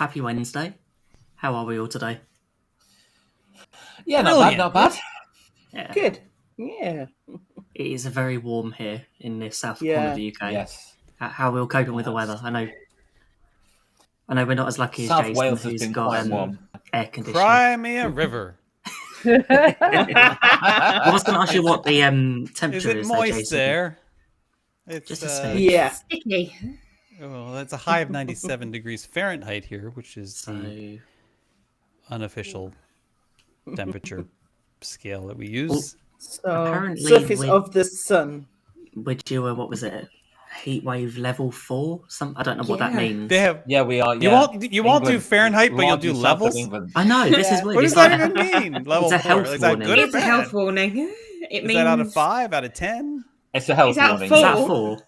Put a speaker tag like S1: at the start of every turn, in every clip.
S1: Happy Wednesday. How are we all today?
S2: Yeah,
S3: Brilliant.
S2: not bad.
S1: Yeah.
S4: Good. Yeah.
S1: It is very warm here in the south corner
S4: Yeah.
S1: of the UK.
S2: Yes.
S1: How are we all coping with the weather? I know we're not as lucky as
S2: South
S1: Jason,
S2: Wales has
S1: who's
S2: been
S1: got
S2: quite warm.
S1: air conditioning.
S3: Cry me a river.
S1: I was going to ask you what the temperature
S3: Is
S1: is
S3: it moist
S1: Jason.
S3: there? It's
S1: Just a smidge.
S4: Yeah.
S5: Sticky.
S3: well, it's a high of 97 degrees Fahrenheit here, which is
S1: So
S3: the unofficial temperature scale that we use.
S4: So
S1: Apparently
S4: surface
S1: we-
S4: of the sun.
S1: we're due a, what was it? Heat wave level 4? I don't know what that
S5: Yeah.
S1: means.
S3: They have.
S2: Yeah, we are.
S3: You
S2: Yeah.
S3: won't do
S2: England,
S3: Fahrenheit, but you'll do
S2: largely south of
S3: levels.
S2: England.
S1: I know, this is
S4: Yeah.
S1: weird.
S3: What does
S1: It's
S3: that
S1: like-
S3: even mean? Level
S1: a
S3: 4.
S1: health
S3: Is that
S1: warning.
S3: good or
S5: It's a
S3: bad?
S5: health warning. It
S3: Is
S5: means
S3: that out of 5? Out of 10?
S2: It's a health
S5: Is that
S2: warning.
S5: full?
S1: Is that 4?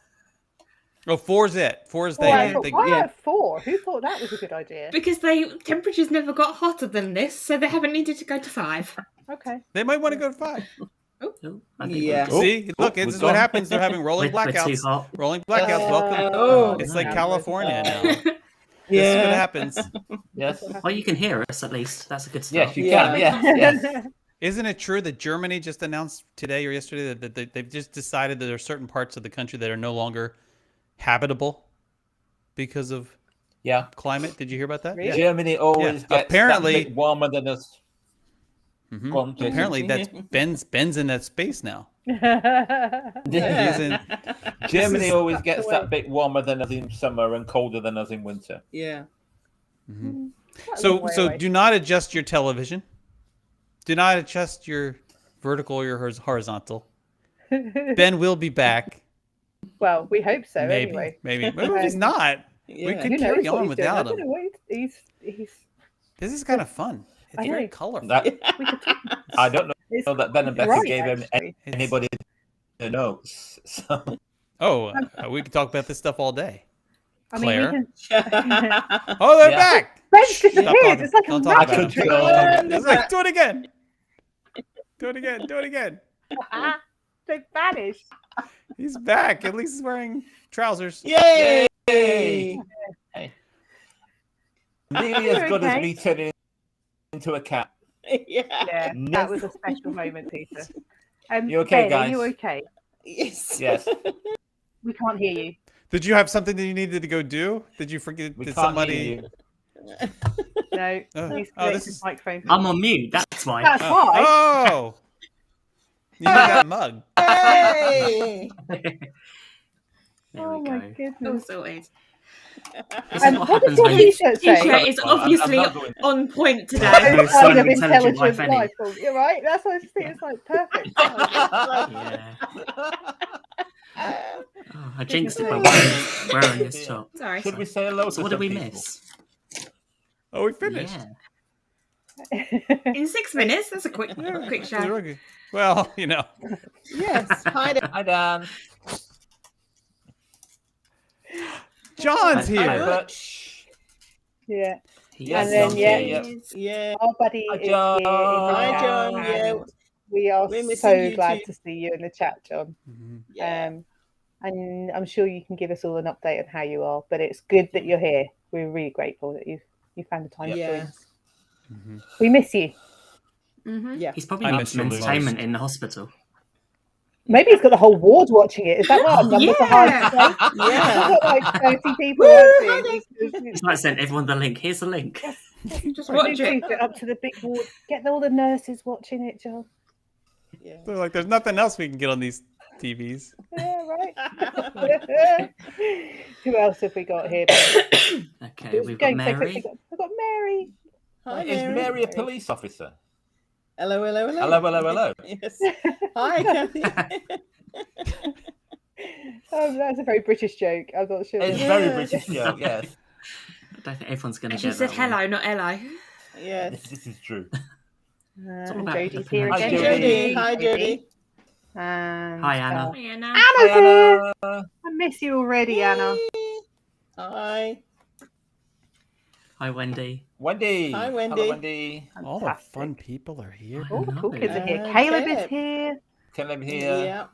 S3: Oh, 4's it. 4 is
S4: Why?
S6: Why
S4: Yeah.
S6: at 4? Who thought that was a good idea?
S5: because temperatures never got hotter than this, so they haven't needed to go to 5.
S6: Okay.
S3: They might want to go to 5.
S1: Oh, I think
S4: Yeah.
S1: we're-
S3: See, look, this
S2: we've
S3: is what
S2: gone.
S3: happens. They're having rolling
S1: we're too
S3: blackouts.
S1: hot.
S3: Rolling blackouts. Welcome.
S4: Oh.
S3: It's like California now. This is what
S4: Yeah.
S3: happens.
S2: Yes.
S1: Well, you can hear us at least. That's a good start.
S2: Yes, you
S4: Yeah.
S2: can. Yes. Yes.
S3: Isn't it true that Germany just announced today or yesterday that they've just decided that there are certain parts of the country that are no longer habitable because of
S2: Yeah.
S3: climate? Did you hear about that?
S6: Really?
S2: Germany always
S3: Yeah.
S2: gets
S3: Apparently-
S2: that bit warmer than us.
S3: Mhm.
S2: Go on, Jason.
S3: Apparently, that's Ben's in that space now.
S4: Yeah.
S3: He's in,
S2: Germany always gets
S6: the
S2: that
S6: way.
S2: bit warmer than us in summer and colder than us in winter.
S4: Yeah.
S3: So do not adjust your television. Do not adjust your vertical or your horizontal. Ben will be back.
S6: Well, we hope so.
S3: Maybe.
S6: Anyway,
S3: Maybe. Maybe he's not. We
S4: Yeah.
S3: could
S6: who knows
S3: carry
S6: what
S3: on
S6: he's doing? I
S3: without
S6: don't
S3: him.
S6: know what he's.
S3: This is kind of fun. It's
S6: I
S3: very
S6: know.
S3: colorful.
S2: That
S6: We could talk.
S2: I don't know
S6: It's
S2: that Ben and Becky
S6: right,
S2: gave
S6: actually.
S2: anybody the notes. So
S3: Oh, we could talk about this stuff all day.
S6: I mean, we
S3: Claire?
S6: can.
S3: Oh, they're
S2: Yeah.
S3: back.
S6: Ben's
S3: Stop
S6: disappeared.
S3: talking.
S6: It's like a
S3: Don't talk
S6: magic
S3: about
S6: trick.
S3: it. It's like, do it again. Do it again. Do it again.
S6: They vanished.
S3: He's back. At least he's wearing trousers.
S4: Yay!
S2: nearly as good as me turning into a cat.
S4: Yeah.
S6: Yeah,
S2: No.
S6: that was a special moment, Peter.
S2: You okay,
S6: Ben, Are you
S2: guys?
S6: okay?
S4: Yes.
S2: Yes.
S6: We can't hear you.
S3: Did you have something that you needed to go do? Did you forget?
S2: We
S3: Did
S2: can't
S3: somebody?
S2: hear you.
S6: No,
S3: Oh,
S6: he's
S3: oh, this
S6: his
S3: is-
S6: microphone.
S1: I'm on mute. That's why.
S6: That's why.
S3: Oh, you need that mug.
S4: Hey!
S1: There
S6: Oh
S1: we
S6: my
S1: go.
S5: All
S6: goodness.
S5: sorted.
S1: This is what
S6: What
S1: happens
S6: does your
S1: when you
S6: t-shirt
S5: Teacher
S6: say?
S5: is
S2: I'm- I'm
S5: obviously
S2: not going-
S5: on point today.
S1: No
S6: Sign
S1: sign
S6: of
S1: of intelligent life,
S6: intelligent
S1: any.
S6: life. form. You're right. That's what I just think. It's like perfect.
S1: Yeah. Oh, I jinxed it by wearing this top.
S5: Sorry.
S2: Should we say hello to
S1: So what did
S2: some
S1: we
S2: people?
S1: miss?
S3: Oh, we finished.
S1: Yeah.
S5: In 6 minutes. That's a quick show.
S3: Okay. Well, you know.
S4: Yes. Hi there.
S2: Hi, Dan.
S3: John's
S1: Hi,
S2: Hi,
S3: here.
S2: Butch.
S6: Yeah.
S2: Yes,
S6: And then,
S2: John's
S6: yeah.
S2: here,
S4: Yeah.
S6: Our buddy
S2: Hi,
S6: is
S2: John.
S6: here. in the
S4: Hi,
S6: chat,
S4: John.
S6: and
S4: Yeah.
S6: We are
S4: We're missing
S6: so
S4: you
S6: glad
S4: too.
S6: to see you in the chat, John.
S3: Mhm.
S4: Yeah.
S6: And I'm sure you can give us all an update on how you are. But it's good that you're here. We're really grateful that you found the time to join
S4: Yeah.
S6: us.
S3: Mhm.
S6: We miss you.
S5: Mm-hmm.
S4: Yeah.
S1: He's probably
S3: I
S1: got
S3: miss
S1: some
S3: you the
S1: entertainment
S3: most.
S1: in the hospital.
S6: Maybe he's got the whole ward watching it. Is that what our numbers are high today?
S4: Yeah.
S6: We've got like 30 people watching.
S1: He's like sent everyone the link. Here's the link.
S5: Just watch it.
S6: It up to the big ward. Get all the nurses watching it, John.
S4: Yeah.
S3: So, like, there's nothing else we can get on these TVs.
S6: Yeah, right. Who else have we got here?
S1: Okay,
S6: Who's
S1: we've got
S6: going so quick?
S1: Mary.
S6: We've got Mary.
S4: Hi,
S2: Is
S4: Mary.
S2: Mary a police officer?
S4: Hello, hello, hello.
S2: Hello, hello, hello.
S4: Yes. Hi, Kathy.
S6: Oh, that's a very British joke. I'm not sure.
S2: It's
S4: Yeah.
S2: very British joke, yes.
S1: I don't think everyone's going to
S5: She
S1: get
S5: said
S1: that one.
S5: hello, not Eli.
S4: Yes.
S2: This is true.
S1: all
S6: And
S1: about
S6: Jodie's
S1: the
S6: here
S2: Hi,
S6: again.
S2: Jodie.
S4: Hi, Jodie.
S6: And,
S1: Hi, Anna.
S5: Hi, Anna.
S6: Anna's here.
S2: Hello.
S6: I miss you already, Anna.
S4: Hi.
S1: Hi, Wendy.
S2: Wendy.
S4: Hi, Wendy.
S2: Hello, Wendy.
S3: All the
S6: Fantastic.
S3: fun people are here.
S6: All the cool
S1: No.
S6: kids are here.
S4: And
S6: Caleb is
S4: Caleb.
S6: here.
S2: Caleb here.
S4: Yeah.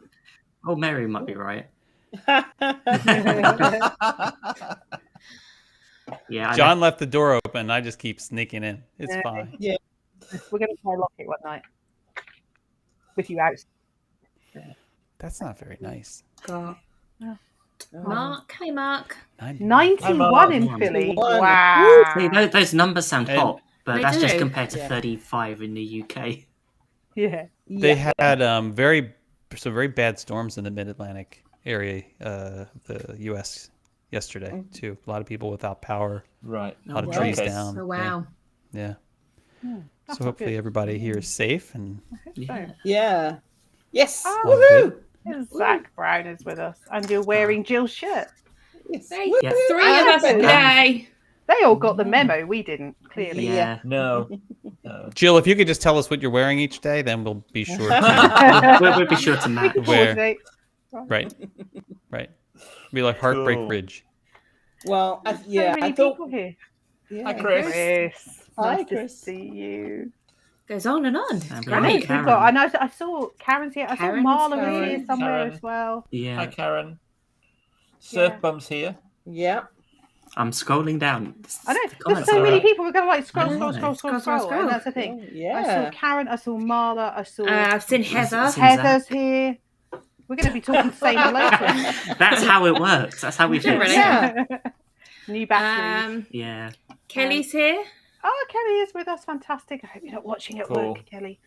S1: Oh, Mary might be right. Yeah,
S3: John left the door open. I just keep sneaking in. It's
S6: Yeah.
S3: fine.
S4: Yeah.
S6: We're going to try lock it one night with you out.
S3: That's not very nice.
S5: Got
S6: Oh.
S5: Mark. Hey, Mark.
S6: 91 in Philly.
S4: 91.
S6: Wow.
S1: See, those numbers sound
S3: And-
S1: hot, but
S5: They
S1: that's just
S5: do.
S1: compared to
S4: Yeah.
S1: 35 in the UK.
S6: Yeah.
S3: They had very bad storms in the Mid-Atlantic area of the U.S. yesterday too. A lot of people without power.
S2: Right.
S3: A lot of
S1: Right.
S3: trees
S2: Okay.
S3: down.
S5: Oh, wow.
S3: Yeah.
S6: That's
S3: So
S6: not
S3: hopefully
S6: good.
S3: everybody here is safe and
S1: Yeah.
S4: Yeah. Yes.
S6: Oh,
S3: all
S4: Woohoo!
S3: good.
S6: Zach Brown is with us, and you're wearing Jill's shirt.
S4: Yes.
S5: Hey,
S1: Yeah.
S5: 3 of us
S6: Ah,
S5: today.
S6: They all got the memo. We didn't, clearly.
S1: Yeah.
S2: No. No.
S3: Jill, if you could just tell us what you're wearing each day, then we'll be sure. To,
S1: We'll be sure to
S6: We
S1: match.
S6: can
S3: Where?
S6: coordinate.
S3: right. Be like Heartbreak
S2: Cool.
S3: Ridge.
S4: Well,
S6: So
S4: yeah,
S6: many
S4: I thought.
S6: people here.
S4: Yeah.
S2: Hi, Chris.
S6: Chris.
S4: Hi,
S6: Nice
S4: Chris.
S6: to see you.
S5: Goes on and on.
S1: And
S5: Great.
S1: we
S6: We've
S1: Karen.
S6: got, I know. I saw Karen's here. I saw
S5: Karen's
S6: Marla was here
S4: Karen.
S6: somewhere
S2: Karen.
S6: as well.
S2: Hi,
S1: Yeah,
S2: Karen. Surf
S6: Yeah.
S2: Bum's here.
S4: Yeah.
S1: I'm scrolling down.
S6: I know.
S1: The
S6: There's
S1: comments
S6: so
S1: are
S6: many
S1: right.
S6: people. We're going to like scroll,
S1: I
S6: scroll,
S1: know.
S6: scroll, scroll,
S5: Scroll,
S6: scroll,
S5: scroll.
S6: and that's the thing. I saw
S4: Yeah.
S6: Karen. I saw Marla. I saw
S5: I've seen Heather.
S1: Seen
S6: Heather's
S1: Zach.
S6: here. We're going to be talking to say hello to him.
S1: That's how it works. That's how we do
S5: Really?
S1: it.
S4: Yeah.
S6: New batteries.
S1: Yeah.
S5: Kelly's here.
S6: Oh, Kelly is with us. Fantastic. I hope you're not watching at
S2: Cool.
S6: work, Kelly.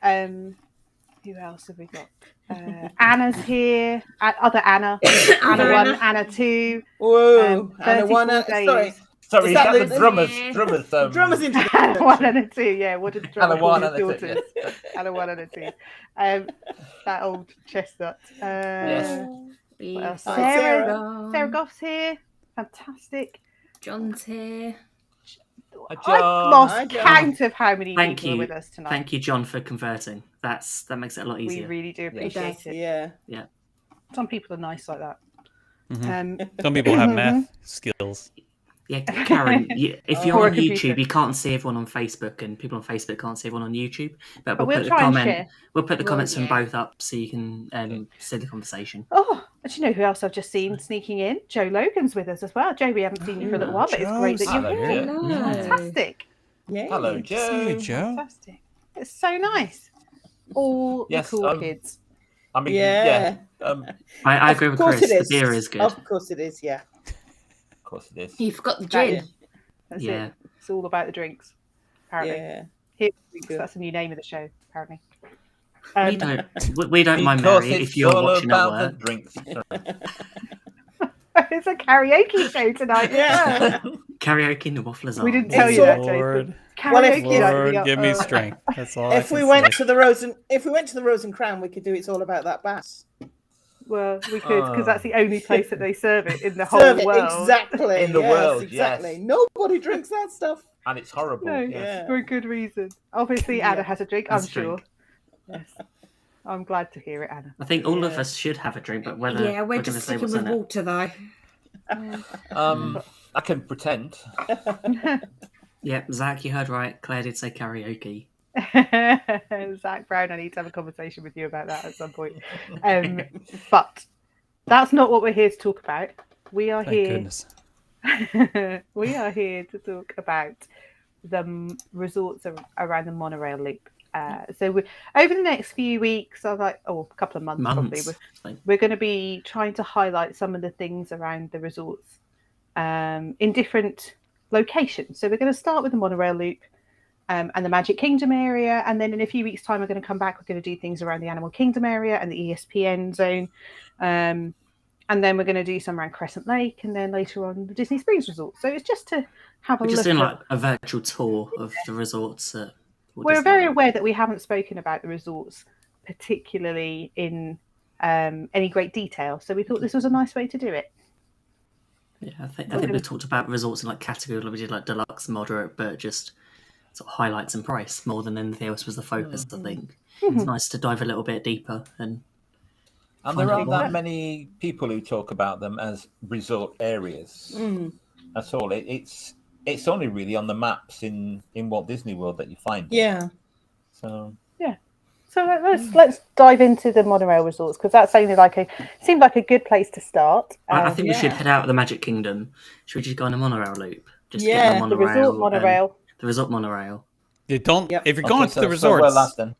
S6: Who else have we got? Anna's here. Other Anna. Anna 1, Anna 2.
S4: Whoa. And
S6: 34
S4: Sorry.
S6: days.
S2: Sorry,
S4: Is
S2: is
S4: that
S2: that
S4: the-
S2: the drummers?
S5: Yeah.
S2: Drummers.
S4: Drummers into
S6: Anna 1 and a 2. Yeah, what did the drummer
S2: Anna
S6: call
S2: 1
S6: his
S2: and a 2,
S6: daughters?
S2: yes.
S6: Anna 1 and a 2. That old chestnut.
S2: Yes.
S6: What else?
S4: Hi,
S6: Sarah. Sarah Goff's here. Fantastic.
S5: John's here.
S2: Hi,
S6: I've
S2: John.
S6: lost
S4: Hi, John.
S6: count of how many
S1: Thank
S6: people are
S1: you.
S6: with us tonight.
S1: Thank you, John, for converting. That makes it a lot
S6: We
S1: easier.
S6: really do appreciate it.
S4: Yeah.
S6: Some people are nice like that.
S3: Mhm. Some people have math skills.
S1: Yeah, Karen, if you're
S6: Or a
S1: on
S6: computer.
S1: YouTube, you can't see everyone on Facebook, and people on Facebook can't see everyone on YouTube. But
S6: But
S1: we'll
S6: we'll
S1: put the
S6: try and
S1: comment.
S6: share.
S1: We'll put the
S4: Well,
S1: comments from
S5: yeah.
S1: both up so you can see the conversation.
S6: Oh, do you know who else I've just seen sneaking in? Joe Logan's with us as well. Joe, we haven't seen you for a little while, but it's great that you're
S2: Hello,
S6: here.
S2: Joe.
S5: Hello.
S6: Fantastic.
S4: Yeah.
S2: Hello,
S3: See you,
S2: Joe.
S3: Joe.
S6: Fantastic. It's so nice. All
S2: Yes,
S6: the cool kids.
S2: I mean,
S4: Yeah.
S1: I agree
S4: Of
S1: with
S4: course
S1: Chris.
S4: it
S1: The
S4: is.
S1: beer is good.
S4: Of course it is, yeah.
S2: Of course it is.
S5: You forgot the
S6: That
S5: gin.
S6: is- That's
S1: Yeah.
S6: it. It's all about the drinks, apparently.
S4: Yeah.
S6: Here, drinks,
S4: Good.
S6: that's the new name of the show, apparently.
S1: We don't mind
S2: Because
S1: Mary
S2: it's
S1: if you're
S2: all
S1: watching at
S2: about
S1: work.
S2: the drinks.
S6: It's a karaoke show tonight.
S4: Yeah.
S1: Karaoke in the Wafflers
S6: We
S1: Arms.
S6: didn't tell
S4: It's
S6: you that,
S4: all-
S6: Jason.
S3: Lord,
S6: Karaoke
S4: Well,
S3: Lord,
S6: night.
S3: give me strength. That's all.
S4: If we went to the Rose and Crown, we could do It's All About That Bass.
S6: Well, we could, because that's the only place that they serve it in the
S4: Serve
S6: whole
S4: it,
S6: world.
S4: exactly.
S2: In the
S4: yes,
S2: world,
S4: exactly.
S2: yes.
S4: Nobody drinks that stuff.
S2: And it's horrible.
S6: No,
S2: yes.
S4: Yeah.
S6: for a good reason. Obviously,
S4: Yeah.
S6: Anna has a drink,
S1: Has
S6: I'm
S1: a
S6: sure.
S1: drink.
S6: Yes. I'm glad to hear it, Anna.
S1: I think all of
S4: Yeah.
S1: us should have a drink, but whether
S5: Yeah, we're
S1: gonna
S5: just
S1: say
S5: sticking
S1: what's
S5: with
S1: in it.
S5: water though.
S2: I can pretend.
S1: Yeah, Zach, you heard right. Claire did say karaoke.
S6: Zach Brown, I need to have a conversation with you about that at some point. But that's not what we're here to talk about. We are
S3: Thank
S6: here.
S3: goodness.
S6: We are here to talk about the resorts around the monorail loop. So over the next few weeks, a couple of months, probably, we're going to be trying to highlight some of the things around the resorts in different locations. So we're going to start with the monorail loop and the Magic Kingdom area, and then in a few weeks' time, we're going to come back. We're going to do things around the Animal Kingdom area and the ESPN zone. And then we're going to do some around Crescent Lake, and then later on the Disney Springs Resort. So it's just to have a
S1: We're
S6: look
S1: just doing
S6: at...
S1: like a virtual tour of the resorts.
S6: We're very aware that we haven't spoken about the resorts, particularly in any great detail. So we thought this was a nice way to do it.
S1: Yeah, I think we talked about resorts in like category. We did like deluxe, moderate, but just sort of highlights and price more than anything else was the focus. I think it's nice to dive a little bit deeper and
S2: There aren't that many people who talk about them as resort areas. That's all. It's only really on the maps in Walt Disney World that you find it.
S4: Yeah.
S2: So
S6: So let's dive into the monorail resorts, because that seemed like a good place to start.
S1: I think we should head out of the Magic Kingdom. Should we just go on a monorail loop? Just
S4: Yeah,
S1: get on
S6: the resort monorail.
S1: The resort monorail.
S3: You don't.
S4: Yep.
S3: If you're going to the
S2: So
S3: resorts,
S2: we're last then.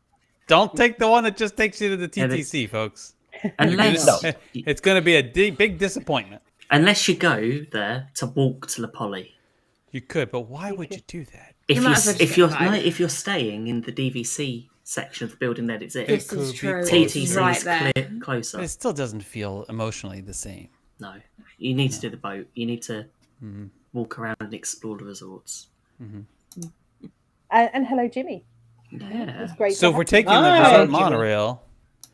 S3: don't take the one that just takes you to the TTC, folks.
S1: Unless
S3: It's going to be a big disappointment.
S1: unless you go there to walk to La Poly.
S3: You could, but why would you do that?
S1: If you're staying in the DVC section of the building that it's in,
S5: This is true.
S1: TTC
S5: Right
S1: is
S5: there.
S1: closer.
S3: But it still doesn't feel emotionally the same.
S1: No, you need to do the boat. You need to walk around and explore the resorts.
S6: And hello, Jimmy.
S1: Yeah.
S6: It's great.
S3: So if we're taking the
S4: Hi,
S3: resort
S4: Jimmy.
S3: monorail,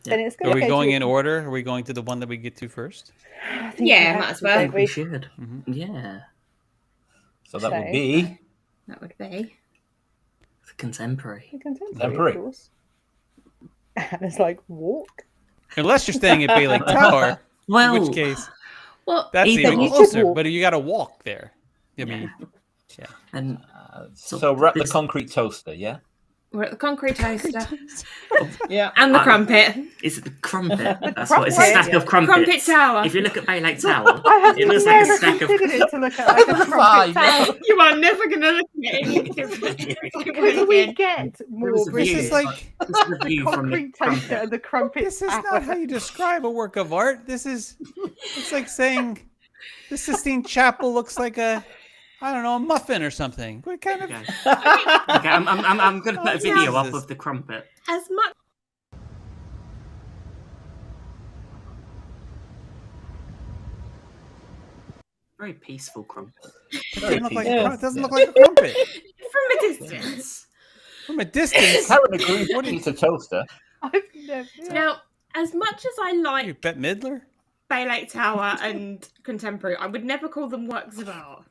S6: then it's
S3: are we going in order? Are we going to the one that we get to first?
S5: Yeah, might as well.
S1: We should. Yeah.
S2: So that would be
S5: That would be.
S1: The Contemporary.
S2: Contemporary.
S6: Of course. And it's like walk.
S3: Unless you're staying at Bay Lake Tower,
S1: Well,
S3: in which case
S5: Well,
S3: that's
S1: either
S3: even
S6: you should
S3: closer.
S6: walk.
S3: But you got to walk there. I mean,
S1: and
S2: so we're at the concrete toaster, yeah?
S5: we're at the concrete toaster
S4: Yeah.
S5: and the crumpet.
S1: is it the crumpet? That's
S6: crumpet?
S1: what it's a stack of crumpets.
S5: Crumpet Tower.
S1: If you look at Bay Lake Tower,
S6: I have
S1: it looks like
S6: never
S1: a stack of.
S6: considered it to look at like a
S2: Fine,
S6: crumpet tower.
S5: You are never going to look at it.
S6: Can we get more
S1: was a
S3: this
S1: view.
S3: is like
S1: This is the view from the
S6: concrete toaster
S1: crumpet.
S6: and the crumpet
S3: this is
S6: tower?
S3: not how you describe a work of art. It's like saying the Sistine Chapel looks like a muffin or something. What kind of?
S1: Okay, I'm going to put a video up
S3: Jesus.
S1: of the crumpet.
S5: As much
S1: Very peaceful crumpet.
S3: It doesn't look like,
S2: Yeah.
S3: it doesn't look like a crumpet.
S5: from a distance.
S3: From a distance,
S2: Karen agrees it's a toaster.
S6: I've never.
S5: Now, as much as I
S3: you
S5: like
S3: Bette Midler.
S5: Bay Lake Tower and Contemporary, I would never call them works of art.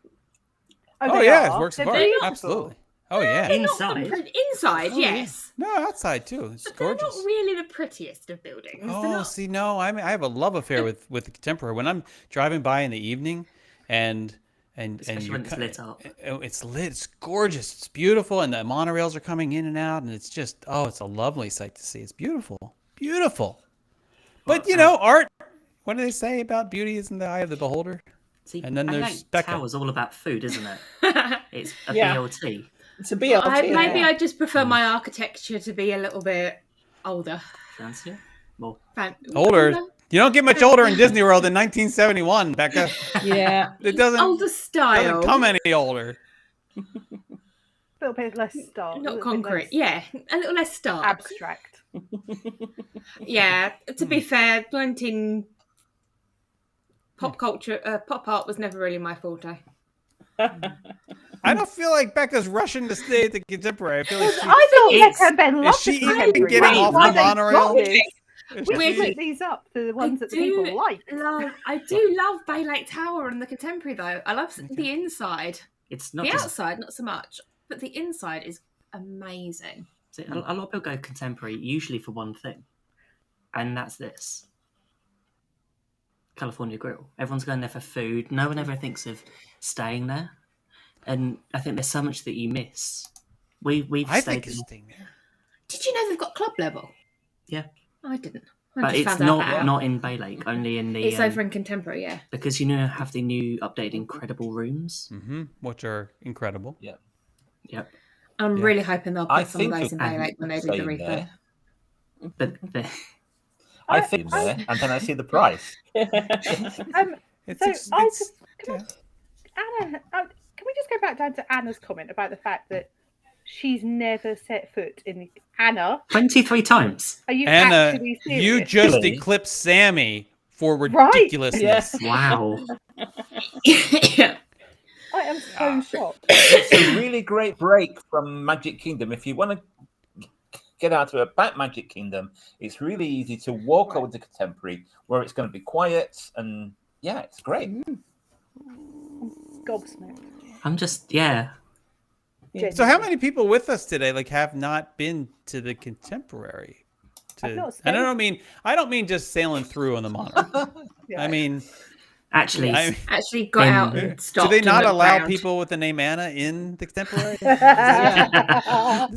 S3: Oh
S6: they
S3: yeah,
S6: are.
S3: it works of
S6: They're
S3: art.
S6: beautiful.
S3: Absolutely. Oh yeah.
S1: Inside.
S5: Inside, yes.
S3: No, outside too. It's
S5: But they're
S3: gorgeous.
S5: not really the prettiest of buildings. They're
S3: Oh,
S5: not.
S3: see, no, I have a love affair with the Contemporary. When I'm driving by in the evening, and
S1: Especially when it's lit up.
S3: it's lit, it's gorgeous, it's beautiful, and the monorails are coming in and out, and it's just it's a lovely sight to see. It's beautiful, beautiful. But art. What do they say about beauty is in the eye of the beholder?
S1: See,
S3: And then
S1: Bay
S3: there's
S1: Lake
S3: Becca.
S1: Tower's all about food, isn't it? It's a
S4: Yeah.
S1: BLT.
S4: It's a BLT.
S5: Maybe I just prefer my architecture to be a little bit older.
S1: Fancy it? Well,
S3: Older. You don't get much older in Disney World in 1971, Becca.
S4: Yeah.
S3: It doesn't
S5: Older
S3: come
S5: style.
S3: any older.
S6: A little bit less stark. a
S5: Not
S6: little bit
S5: concrete.
S6: less
S5: Yeah, a little less stark.
S6: Abstract.
S5: Yeah, to be fair, 19 pop culture, pop art was never really my forte.
S3: I don't feel like Becca's rushing to stay at the Contemporary. I feel like
S6: I thought
S1: It's-
S6: Becca and Ben loved
S3: she
S6: the
S3: even
S6: Contemporary.
S3: getting
S6: That's
S3: off
S6: why
S3: the
S6: they
S3: monorail?
S6: got this. We
S5: Weirdly-
S6: split these up to the ones that the people like.
S5: I do love Bay Lake Tower and the Contemporary though. I love the inside.
S1: it's not
S5: The
S1: just.
S5: outside, not so much, but the inside is amazing.
S1: See, a lot of people go Contemporary usually for one thing, and that's this. California Grill. Everyone's going there for food. No one ever thinks of staying there, and I think there's so much that you miss. We've
S3: I
S1: stayed
S3: think it's
S1: there,
S3: staying there.
S5: Did you know they've got club level?
S1: Yeah.
S5: I didn't. I
S1: but
S5: just
S1: it's
S5: found out about it.
S1: not in Bay Lake. Only in the.
S5: It's over in Contemporary, yeah.
S1: because have the new updated Incredible rooms.
S3: Which are incredible.
S1: Yep.
S5: I'm really hoping they'll
S2: I
S5: put some of
S2: think
S5: those in Bay Lake when they do the
S2: staying
S5: refurb.
S2: there.
S1: But
S2: I think there, and then I see the price.
S3: It's,
S6: So
S3: it's,
S6: Anna, can we just go back down to Anna's comment about the fact that she's never set foot in the... Anna,
S1: 23 times.
S6: are you
S3: Anna,
S6: actually serious?
S3: you just
S2: Really?
S3: eclipsed Sammy for
S6: Right.
S3: ridiculousness.
S4: Yes.
S1: Wow.
S5: Yeah.
S6: I am so shocked.
S2: It's a really great break from Magic Kingdom. If you want to get out of a back Magic Kingdom, it's really easy to walk over to Contemporary, where it's going to be quiet, and yeah, it's great.
S6: Gobsmacked.
S1: I'm just,
S3: So how many people with us today have not been to the Contemporary?
S6: I've not
S3: And
S6: stayed.
S3: I don't mean just sailing through on the monorail.
S6: Yeah.
S3: I mean
S1: Actually,
S5: actually got out and stopped.
S3: Do they not
S5: and
S3: allow
S5: around.
S3: people with the name Anna in the Contemporary? Is
S4: Yeah.
S3: that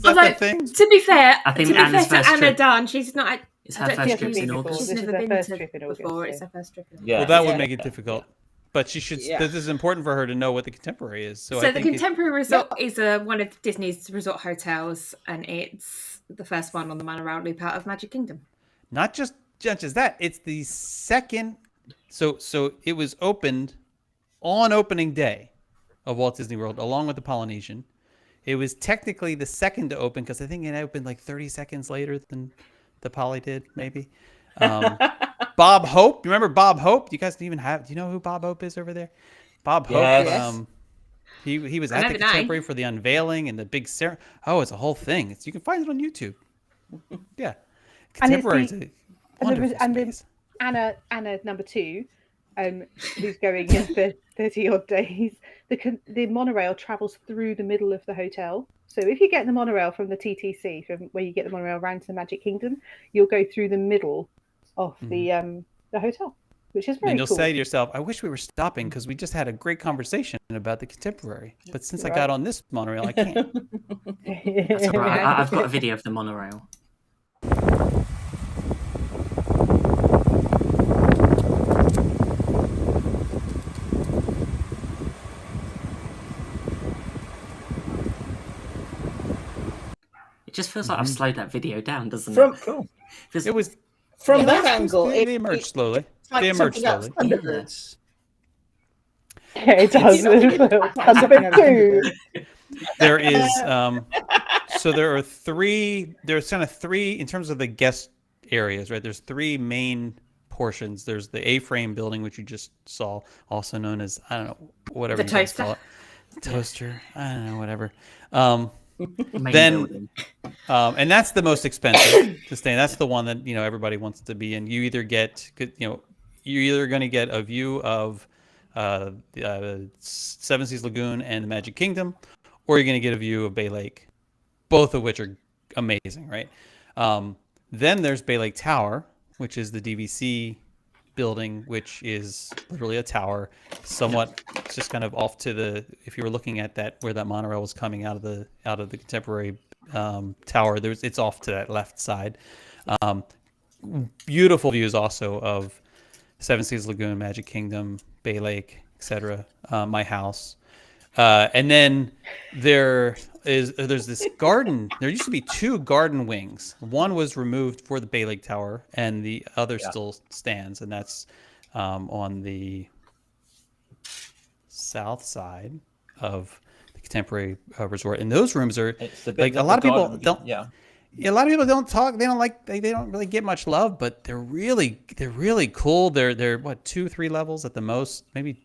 S5: Although,
S3: the thing?
S5: to be fair,
S1: I think
S5: to be
S1: Anna's
S5: fair to
S1: first
S5: Anna
S1: trip-
S5: Dunn, she's not.
S1: it's
S5: I
S1: her
S5: don't
S1: first
S5: think
S1: trip
S5: she's-
S1: in
S6: before.
S1: August.
S5: She's
S6: This is
S5: never
S6: her
S5: been
S6: first
S5: to
S6: trip in
S5: before.
S6: August,
S5: It's
S6: so.
S5: her first trip. In August.
S2: Yeah.
S3: Well, that would
S4: Yeah.
S3: make it difficult. But she should.
S4: Yeah.
S3: This is important for her to know what the Contemporary is. So, I
S5: So the
S3: think
S5: Contemporary Resort is one of Disney's resort hotels, and it's the first one on the monorail loop out of Magic Kingdom.
S3: not just that. It's the second. So it was opened on opening day of Walt Disney World, along with the Polynesian. It was technically the second to open because I think it opened like 30 seconds later than the Poly did, maybe. Bob Hope, you remember Bob Hope? Do you guys even have? Do you know who Bob Hope is over there? Bob Hope.
S2: Yes.
S3: He was
S5: I
S3: at
S5: know
S3: the
S5: the name.
S3: Contemporary for the unveiling and the big ceremony. Oh, it's a whole thing. You can find it on YouTube. Yeah,
S6: And it's
S3: Contemporary is
S6: the-
S3: a wonderful space.
S6: Anna number 2, who's going in for 30 odd days. The monorail travels through the middle of the hotel. So if you get the monorail from the TTC, from where you get the monorail around to the Magic Kingdom, you'll go through the middle of the hotel, which is very
S3: And you'll
S6: cool.
S3: say to yourself, I wish we were stopping because we just had a great conversation about the Contemporary. But since I
S6: Right.
S3: got on this monorail, I can't.
S1: That's all right. I've got a video of the monorail. It just feels like I've slowed that video down, doesn't
S4: From
S1: it?
S2: Cool.
S1: Feels-
S3: It was
S4: from that angle,
S3: They emerged slowly.
S4: it's like
S3: They emerged
S4: something out of
S3: slowly.
S4: Thunderbirds.
S6: Yeah, it does. Thunderbird 2.
S3: There is so there are three. There's kind of three in terms of the guest areas, right? There's three main portions. There's the A-frame building, which you just saw, also known as I don't know whatever
S5: The
S3: you guys
S5: toaster.
S3: call it. Toaster. I don't know, whatever.
S1: main
S3: then-
S1: building.
S3: And that's the most expensive to stay in. That's the one that everybody wants to be in. You either get you're either going to get a view of the Seven Seas Lagoon and the Magic Kingdom, or you're going to get a view of Bay Lake, both of which are amazing, right? Then there's Bay Lake Tower, which is the DVC building, which is literally a tower, somewhat just kind of off to the. If you were looking at that where that monorail was coming out of the Contemporary tower, it's off to that left side. Beautiful views also of Seven Seas Lagoon, Magic Kingdom, Bay Lake, etc. My house, and then there's this garden. There used to be 2 garden wings. One was removed for the Bay Lake Tower, and the other still stands, and that's on the south side of the Contemporary Resort. And those rooms are
S2: It's the
S3: like
S2: bit
S3: a lot of people
S2: garden-
S3: don't.
S2: Yeah.
S3: A lot of people don't talk. They don't really get much love, but they're really cool. They're what 2-3 levels at the most, maybe.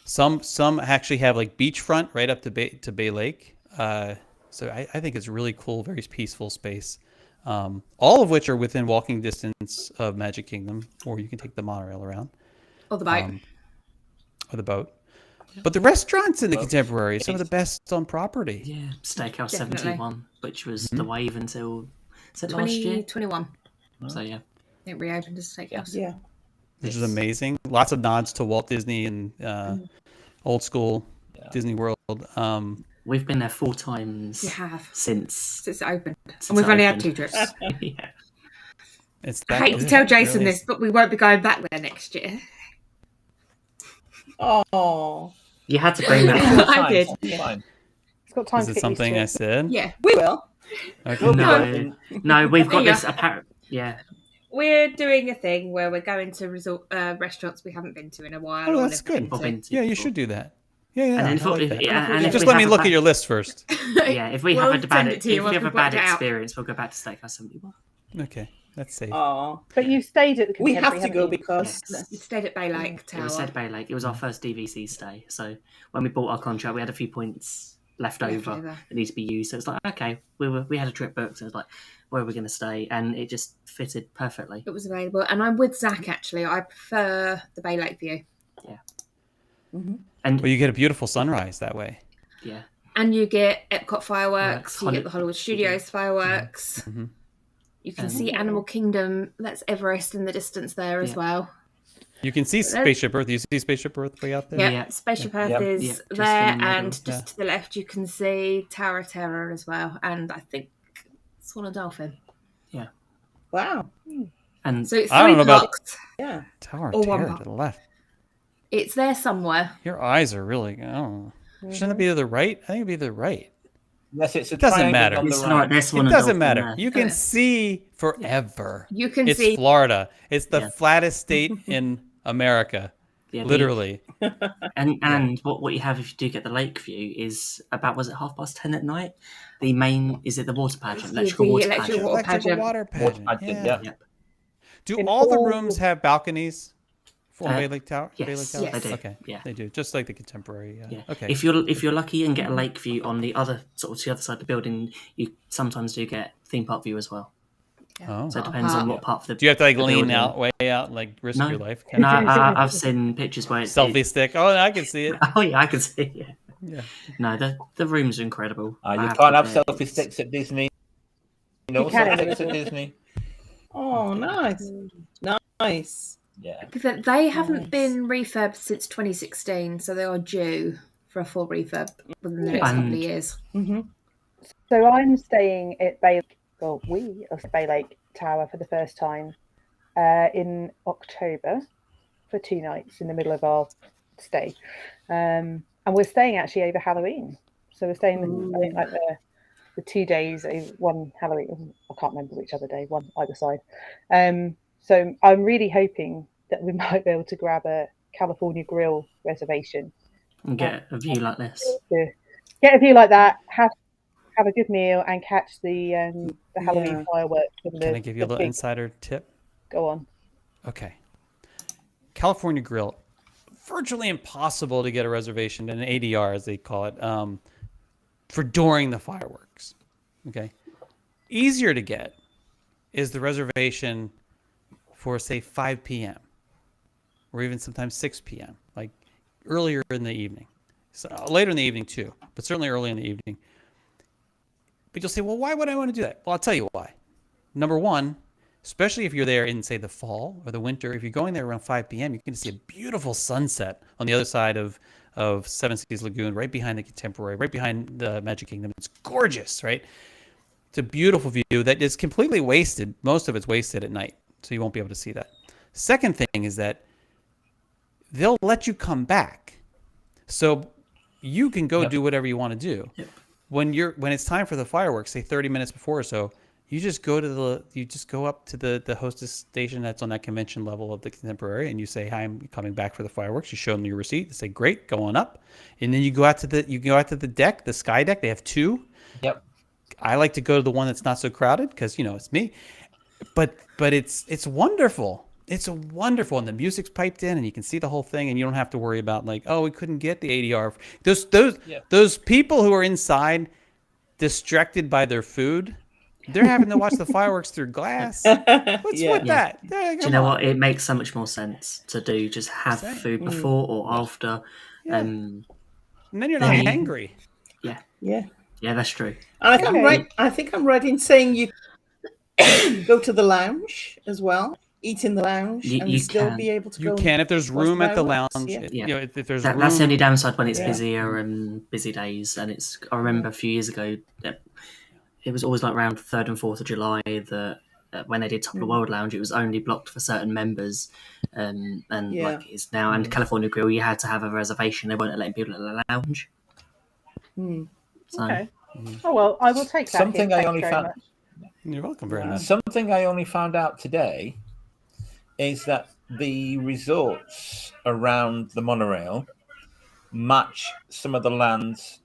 S3: Some actually have like beachfront right up to Bay Lake. So I think it's really cool, very peaceful space. All of which are within walking distance of Magic Kingdom, or you can take the monorail around
S5: Or the boat.
S3: or the boat. But the restaurants in the Contemporary, some of the best on property.
S1: Yeah, Steakhouse
S5: Definitely.
S1: 71, which was the wave until last year.
S5: 2021.
S1: So yeah,
S5: It reopened as a steakhouse.
S4: Yeah.
S3: Which is amazing. Lots of nods to Walt Disney and old school Disney World.
S1: we've been there 4 times
S5: You have.
S1: since
S5: Since it opened.
S1: since
S5: And we've
S1: it
S5: only had
S1: opened.
S5: 2 trips.
S1: Yeah.
S3: It's
S5: I
S3: that
S5: hate to
S3: good.
S5: tell
S3: It
S5: Jason
S3: really
S5: this, but we won't be going back there next year.
S4: Oh,
S1: You had to bring that.
S2: It's
S5: I
S2: fine,
S5: did.
S2: it's fine.
S6: It's got time
S3: Is
S6: to
S3: it
S6: get used
S3: something
S6: to
S3: I
S6: it.
S3: said?
S5: Yeah.
S4: we will.
S3: Okay.
S1: No, we've got
S5: Yeah.
S1: this apparent. Yeah,
S5: We're doing a thing where we're going to resort restaurants we haven't been to in a while.
S3: Oh,
S5: or
S3: that's
S5: never
S3: good.
S5: been to.
S1: Been to
S3: Yeah, you
S1: before.
S3: should do that. Yeah, yeah.
S1: And then
S3: I
S1: if,
S3: like
S1: if,
S3: that.
S1: yeah, and if
S3: Just
S1: we
S3: let me
S1: have a
S3: look
S1: bad-
S3: at your list first.
S1: Yeah, if we
S5: We'll
S1: have a
S5: send
S1: bad
S5: it to you
S1: if we
S5: once
S1: have a
S5: we've
S1: bad
S5: worked it out.
S1: experience, we'll go back to Steakhouse 71.
S3: Okay, that's safe.
S4: Oh,
S6: But you stayed at the
S4: we
S6: Contemporary,
S4: have to go
S6: haven't you?
S4: because
S1: Yes.
S5: We stayed at Bay Lake
S1: It
S5: Tower.
S1: was said Bay Lake. It was our first DVC stay. So when we bought our contract, we had a few points left over
S5: over.
S1: that need to be used. So it's like, okay, we had a trip booked. So it was like, where are we going to stay? And it just fitted perfectly.
S5: It was available. And I'm with Zach, actually. I prefer the Bay Lake view.
S1: And
S3: Well, you get a beautiful sunrise that way.
S1: yeah,
S5: And you get Epcot fireworks.
S1: Yeah,
S5: You get the Hollywood Studios fireworks.
S3: Mhm.
S5: You can
S1: And-
S5: see Animal Kingdom. That's Everest in the distance there as
S1: Yeah.
S5: well.
S3: You can see Spaceship Earth. You see Spaceship Earth way out there?
S5: Yeah, Spaceship Earth is
S1: just
S5: there,
S1: in the middle.
S5: and just to the left you can see Tower of Terror as well, and I think Swan and Dolphin.
S1: Yeah.
S4: Wow.
S1: And
S5: So it's
S3: I don't
S5: 3
S3: know about-
S5: parks.
S4: Yeah.
S3: Tower
S5: Or
S3: of
S5: one
S3: Terror
S5: park.
S3: to the left.
S5: It's there somewhere.
S3: Your eyes are really. Oh, shouldn't it be to the right? I think it'd be to the right.
S2: Yes, it's a
S3: Doesn't
S2: triangle
S3: matter.
S2: on the
S1: it's
S2: right.
S1: not this one.
S3: It
S1: and
S3: doesn't
S1: Dolphin
S3: matter.
S1: there.
S3: You can
S5: yeah.
S3: see forever.
S5: You can
S3: It's
S5: see.
S3: Florida. It's the
S1: Yeah.
S3: flattest state in America.
S1: Yeah,
S3: Literally.
S1: And what you have if you do get the lake view is about, was it 10:30 at night? The main, is it the water pageant, electrical
S5: the
S1: water
S5: electrical
S1: pageant?
S5: water
S3: Electrical
S5: pageant.
S3: water
S2: Water
S3: pageant.
S2: pageant,
S3: Yeah.
S2: yeah.
S3: Do
S6: In
S3: all the
S6: all-
S3: rooms have balconies for
S1: Uh,
S3: Bay Lake Tower? Bay Lake
S1: yes,
S3: Tower?
S5: yes.
S1: they do.
S3: Okay.
S1: Yeah.
S3: They do. Just like the contemporary.
S1: Yeah.
S3: Okay.
S1: If you're lucky and get a lake view on the other to the other side of the building, you sometimes do get theme park view as well.
S3: Oh.
S1: So it depends on what part of the.
S3: Do you have to like
S1: the
S3: lean
S1: building.
S3: out, way out, like risk
S1: No.
S3: your life?
S1: No, I've seen pictures where
S3: Selfie stick. Oh, I can see it.
S1: Oh yeah, I can see it.
S3: Yeah.
S1: No, the rooms are incredible.
S2: You
S1: I
S2: can't
S1: to
S2: have
S1: admit,
S2: selfie
S1: it's-
S2: sticks at Disney. No
S6: You can.
S2: selfie sticks at Disney.
S4: Oh, nice. Nice.
S2: Yeah.
S5: They haven't
S4: Nice.
S5: been refurbed since 2016, so they are due for a full refurb within the next couple of
S1: And-
S5: years.
S4: Mm-hmm.
S6: So I'm staying at we are Bay Lake Tower for the first time in October for 2 nights in the middle of our stay, and we're staying actually over Halloween. So we're staying, I think, like the 2 days, one Halloween. I can't remember which other day, one either side. So I'm really hoping that we might be able to grab a California Grill reservation
S1: and get a view like this.
S6: to get a view like that, have a good meal, and catch the Halloween
S4: Yeah.
S6: fireworks. And
S3: Can I give you a
S6: the
S3: little
S6: big-
S3: insider tip?
S6: Go on.
S3: Okay. California Grill. Virtually impossible to get a reservation, an ADR as they call it, for during the fireworks. Okay. Easier to get is the reservation for, say, 5 p.m. or even sometimes 6 p.m., like earlier in the evening. So, later in the evening too, but certainly early in the evening. But you'll say, well, why would I want to do that? Well, I'll tell you why. Number one, especially if you're there in, say, the fall or the winter, if you're going there around 5 p.m., you can see a beautiful sunset on the other side of Seven Seas Lagoon, right behind the Contemporary, right behind the Magic Kingdom. It's gorgeous, right? It's a beautiful view that is completely wasted. Most of it's wasted at night, so you won't be able to see that. Second thing is that they'll let you come back. So you can go do whatever you want to do.
S1: Yep.
S3: When it's time for the fireworks, say 30 minutes before or so, you just go up to the hostess station that's on that convention level of the Contemporary, and you say, "Hi, I'm coming back for the fireworks." You show them your receipt. They say, "Great, go on up," and then you go out to the deck, the sky deck. They have 2.
S2: Yep.
S3: I like to go to the one that's not so crowded because it's me, but it's wonderful. It's wonderful, and the music's piped in, and you can see the whole thing, and you don't have to worry about like, oh, we couldn't get the ADR. Those people who are inside, distracted by their food, they're having to watch the fireworks through glass. What's
S4: Yeah.
S3: with that?
S1: Do you know what? It makes so much more sense to do just have food before or after.
S3: Yeah. And then you're not
S1: Yeah.
S3: angry.
S4: Yeah.
S1: Yeah, that's true.
S4: And I think I'm
S6: Okay.
S4: right. I think I'm right in saying you go to the lounge as well, eat in the lounge, and
S1: you
S4: still
S1: can.
S4: be able to
S3: You
S4: go.
S3: can if there's
S4: watch
S3: room at the
S4: fireworks.
S3: lounge.
S4: Yeah.
S3: If there's
S1: That's
S3: room.
S1: the only downside when it's
S4: Yeah.
S1: busier and busy days. And I remember a few years ago that it was always like around 3rd and 4th of July that when they did Top of the World Lounge, it was only blocked for certain members. And
S4: Yeah.
S1: like it's now, and California Grill, you had to have a reservation. They weren't letting people in the lounge. So
S6: Okay. Oh well, I will take that.
S2: Something
S6: hint.
S2: I
S6: Thank
S2: only
S6: you very
S2: found.
S6: much.
S3: You're welcome very much.
S2: Something I only found out today is that the resorts around the monorail match some of the lands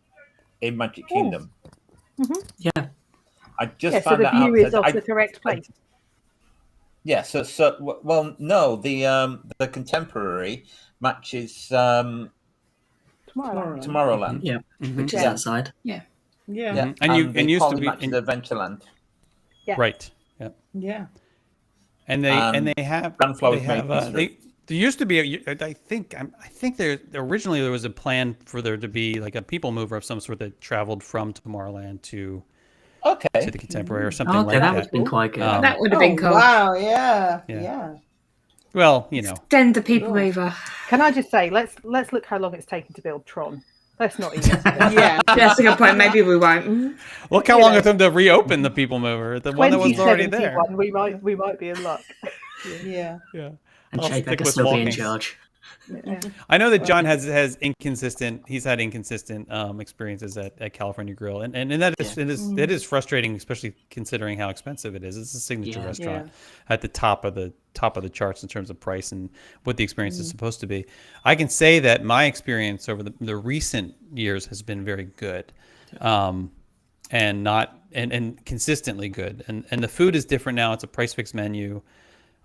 S2: in Magic Kingdom.
S1: yeah,
S2: I just
S6: Yeah, so
S2: found
S6: the
S2: that out.
S6: view is
S2: today.
S6: off the correct place.
S2: Yeah, well, no, the Contemporary matches
S6: Tomorrow.
S2: Tomorrowland.
S1: yeah, which is
S6: Yeah.
S1: outside.
S2: Yeah,
S3: And you-
S2: the
S3: and used to
S2: Poly
S3: be-
S2: matches Adventureland.
S6: Yeah.
S3: Right. Yeah.
S4: Yeah.
S3: And they have
S2: Grand Flow is
S3: have
S2: Maple Street.
S3: there used to be I think there originally there was a plan for there to be like a people mover of some sort that traveled from Tomorrowland to
S2: Okay.
S3: the Contemporary or something
S1: Okay,
S3: like
S1: that
S3: that.
S1: would have been quite good.
S3: Um,
S5: That would have been cool.
S4: Wow. Yeah.
S3: Yeah.
S4: Yeah.
S3: Well, you know.
S5: Send the people mover.
S6: Can I just say, let's look how long it's taken to build Tron. Let's not even.
S4: Yeah.
S5: That's a good point. Maybe we won't.
S3: Look how long it took them to reopen the People Mover. The one that was already there.
S6: 2071, we might be in luck.
S4: Yeah.
S3: Yeah.
S1: And
S3: I'll
S1: Chapek
S3: stick
S1: will
S3: with
S1: still be in
S3: walking.
S1: charge.
S6: Yeah.
S3: I know that John has inconsistent. He's had inconsistent experiences at California Grill, and that is it is frustrating, especially considering how expensive it is. It's a signature restaurant at the top of the charts in terms of price and what the experience is supposed to be. I can say that my experience over the recent years has been very good, and consistently good. And the food is different now. It's a price fixed menu.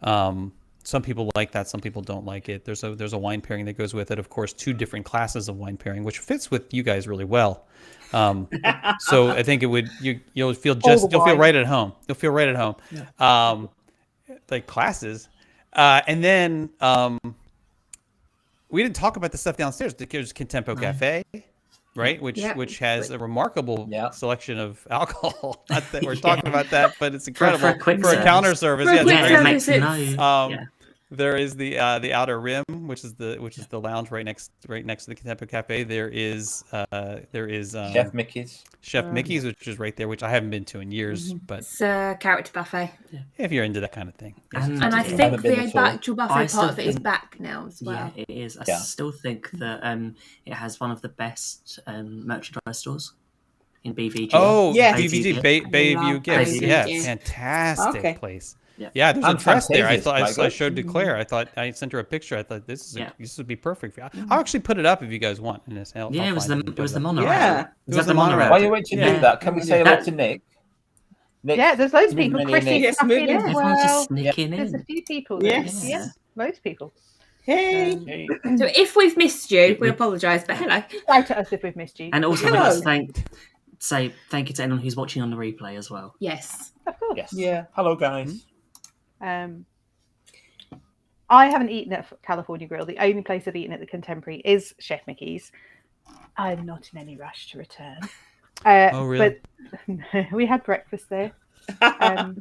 S3: Some people like that. Some people don't like it. There's a wine pairing that goes with it. Of course, 2 different classes of wine pairing, which fits with you guys really well. So I think you'll feel right at home. You'll feel right at home. Yeah. Like classes, and then we didn't talk about the stuff downstairs. There's Contempo Cafe, right? Which has a remarkable selection of alcohol. Not that we're talking about that, but it's incredible for a counter service. There is the Outer Rim, which is the lounge right next to the Contempo Cafe. There is
S2: Chef Mickey's.
S3: Chef Mickey's, which is right there, which I haven't been to in years, but
S5: It's a character buffet.
S3: If you're into that kind of thing.
S5: And I think the actual buffet part of it is back now as well.
S1: Yeah, it is. I still think that it has one of the best merchandise stores in BVG.
S3: Oh,
S4: yeah.
S3: BVG, Bayview Gifts.
S5: Bayview.
S3: Fantastic place.
S1: Yeah.
S3: Yeah, there's a dress there. I thought I showed to
S2: Mm-hmm.
S3: Claire. I sent her a picture. I thought this would be perfect for you. I'll actually put it up if you guys want. In this,
S1: It was the monorail.
S4: Yeah.
S1: It was the monorail.
S2: While you went to do that, can we say hello to Nick? Nick?
S6: Yeah, there's loads of people.
S2: Many
S6: Chrissy's
S2: Nick.
S6: stuck in as
S1: Everyone's just
S6: well.
S1: sneaking
S6: There's a
S1: in.
S6: few people. There.
S4: Yes.
S6: Yeah, loads of people.
S4: Hey.
S5: So if we've missed you, we apologise, but hello.
S6: Shout at us if we've missed you.
S1: And also,
S4: Hello.
S1: let's say thank you to anyone who's watching on the replay as well.
S5: Yes.
S6: Of course.
S2: Yes.
S4: Yeah.
S2: Hello, guys.
S6: I haven't eaten at California Grill. The only place I've eaten at the Contemporary is Chef Mickey's. I'm not in any rush to return.
S3: Oh, really?
S6: But we had breakfast there.
S5: I've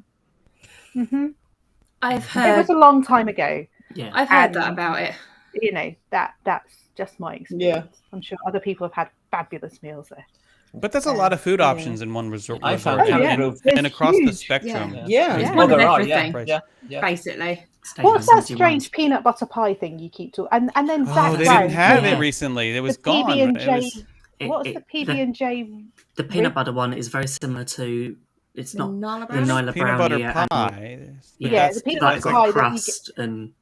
S6: It
S5: heard
S6: was a long time ago.
S1: Yeah.
S5: I've heard
S6: And-
S5: that about it.
S6: You know, that's just my experience.
S4: Yeah.
S6: I'm sure other people have had fabulous meals there.
S3: But that's a lot of food options in one resort.
S2: I found
S3: and,
S2: it
S3: and,
S6: It's
S3: and across the
S6: huge.
S3: spectrum.
S4: Yeah.
S5: It's
S2: Oh,
S5: one of
S2: there are,
S5: everything,
S2: yeah.
S5: basically.
S6: What's that strange peanut butter pie thing you keep talking? And then Zach
S3: Oh, they
S6: Brown,
S3: didn't have
S1: Yeah.
S3: it recently. It was
S6: the
S3: gone.
S6: PB and
S3: It
S6: J.
S3: was-
S6: What's the PB and J?
S1: The peanut butter one is very similar to. It's not
S5: Nala
S1: the
S5: Brown?
S1: Nyla
S3: peanut
S1: brownie.
S3: butter pie.
S1: Yeah,
S6: Yeah,
S1: it's
S6: the peanut
S1: like
S6: butter
S1: got
S6: pie that you
S1: crust and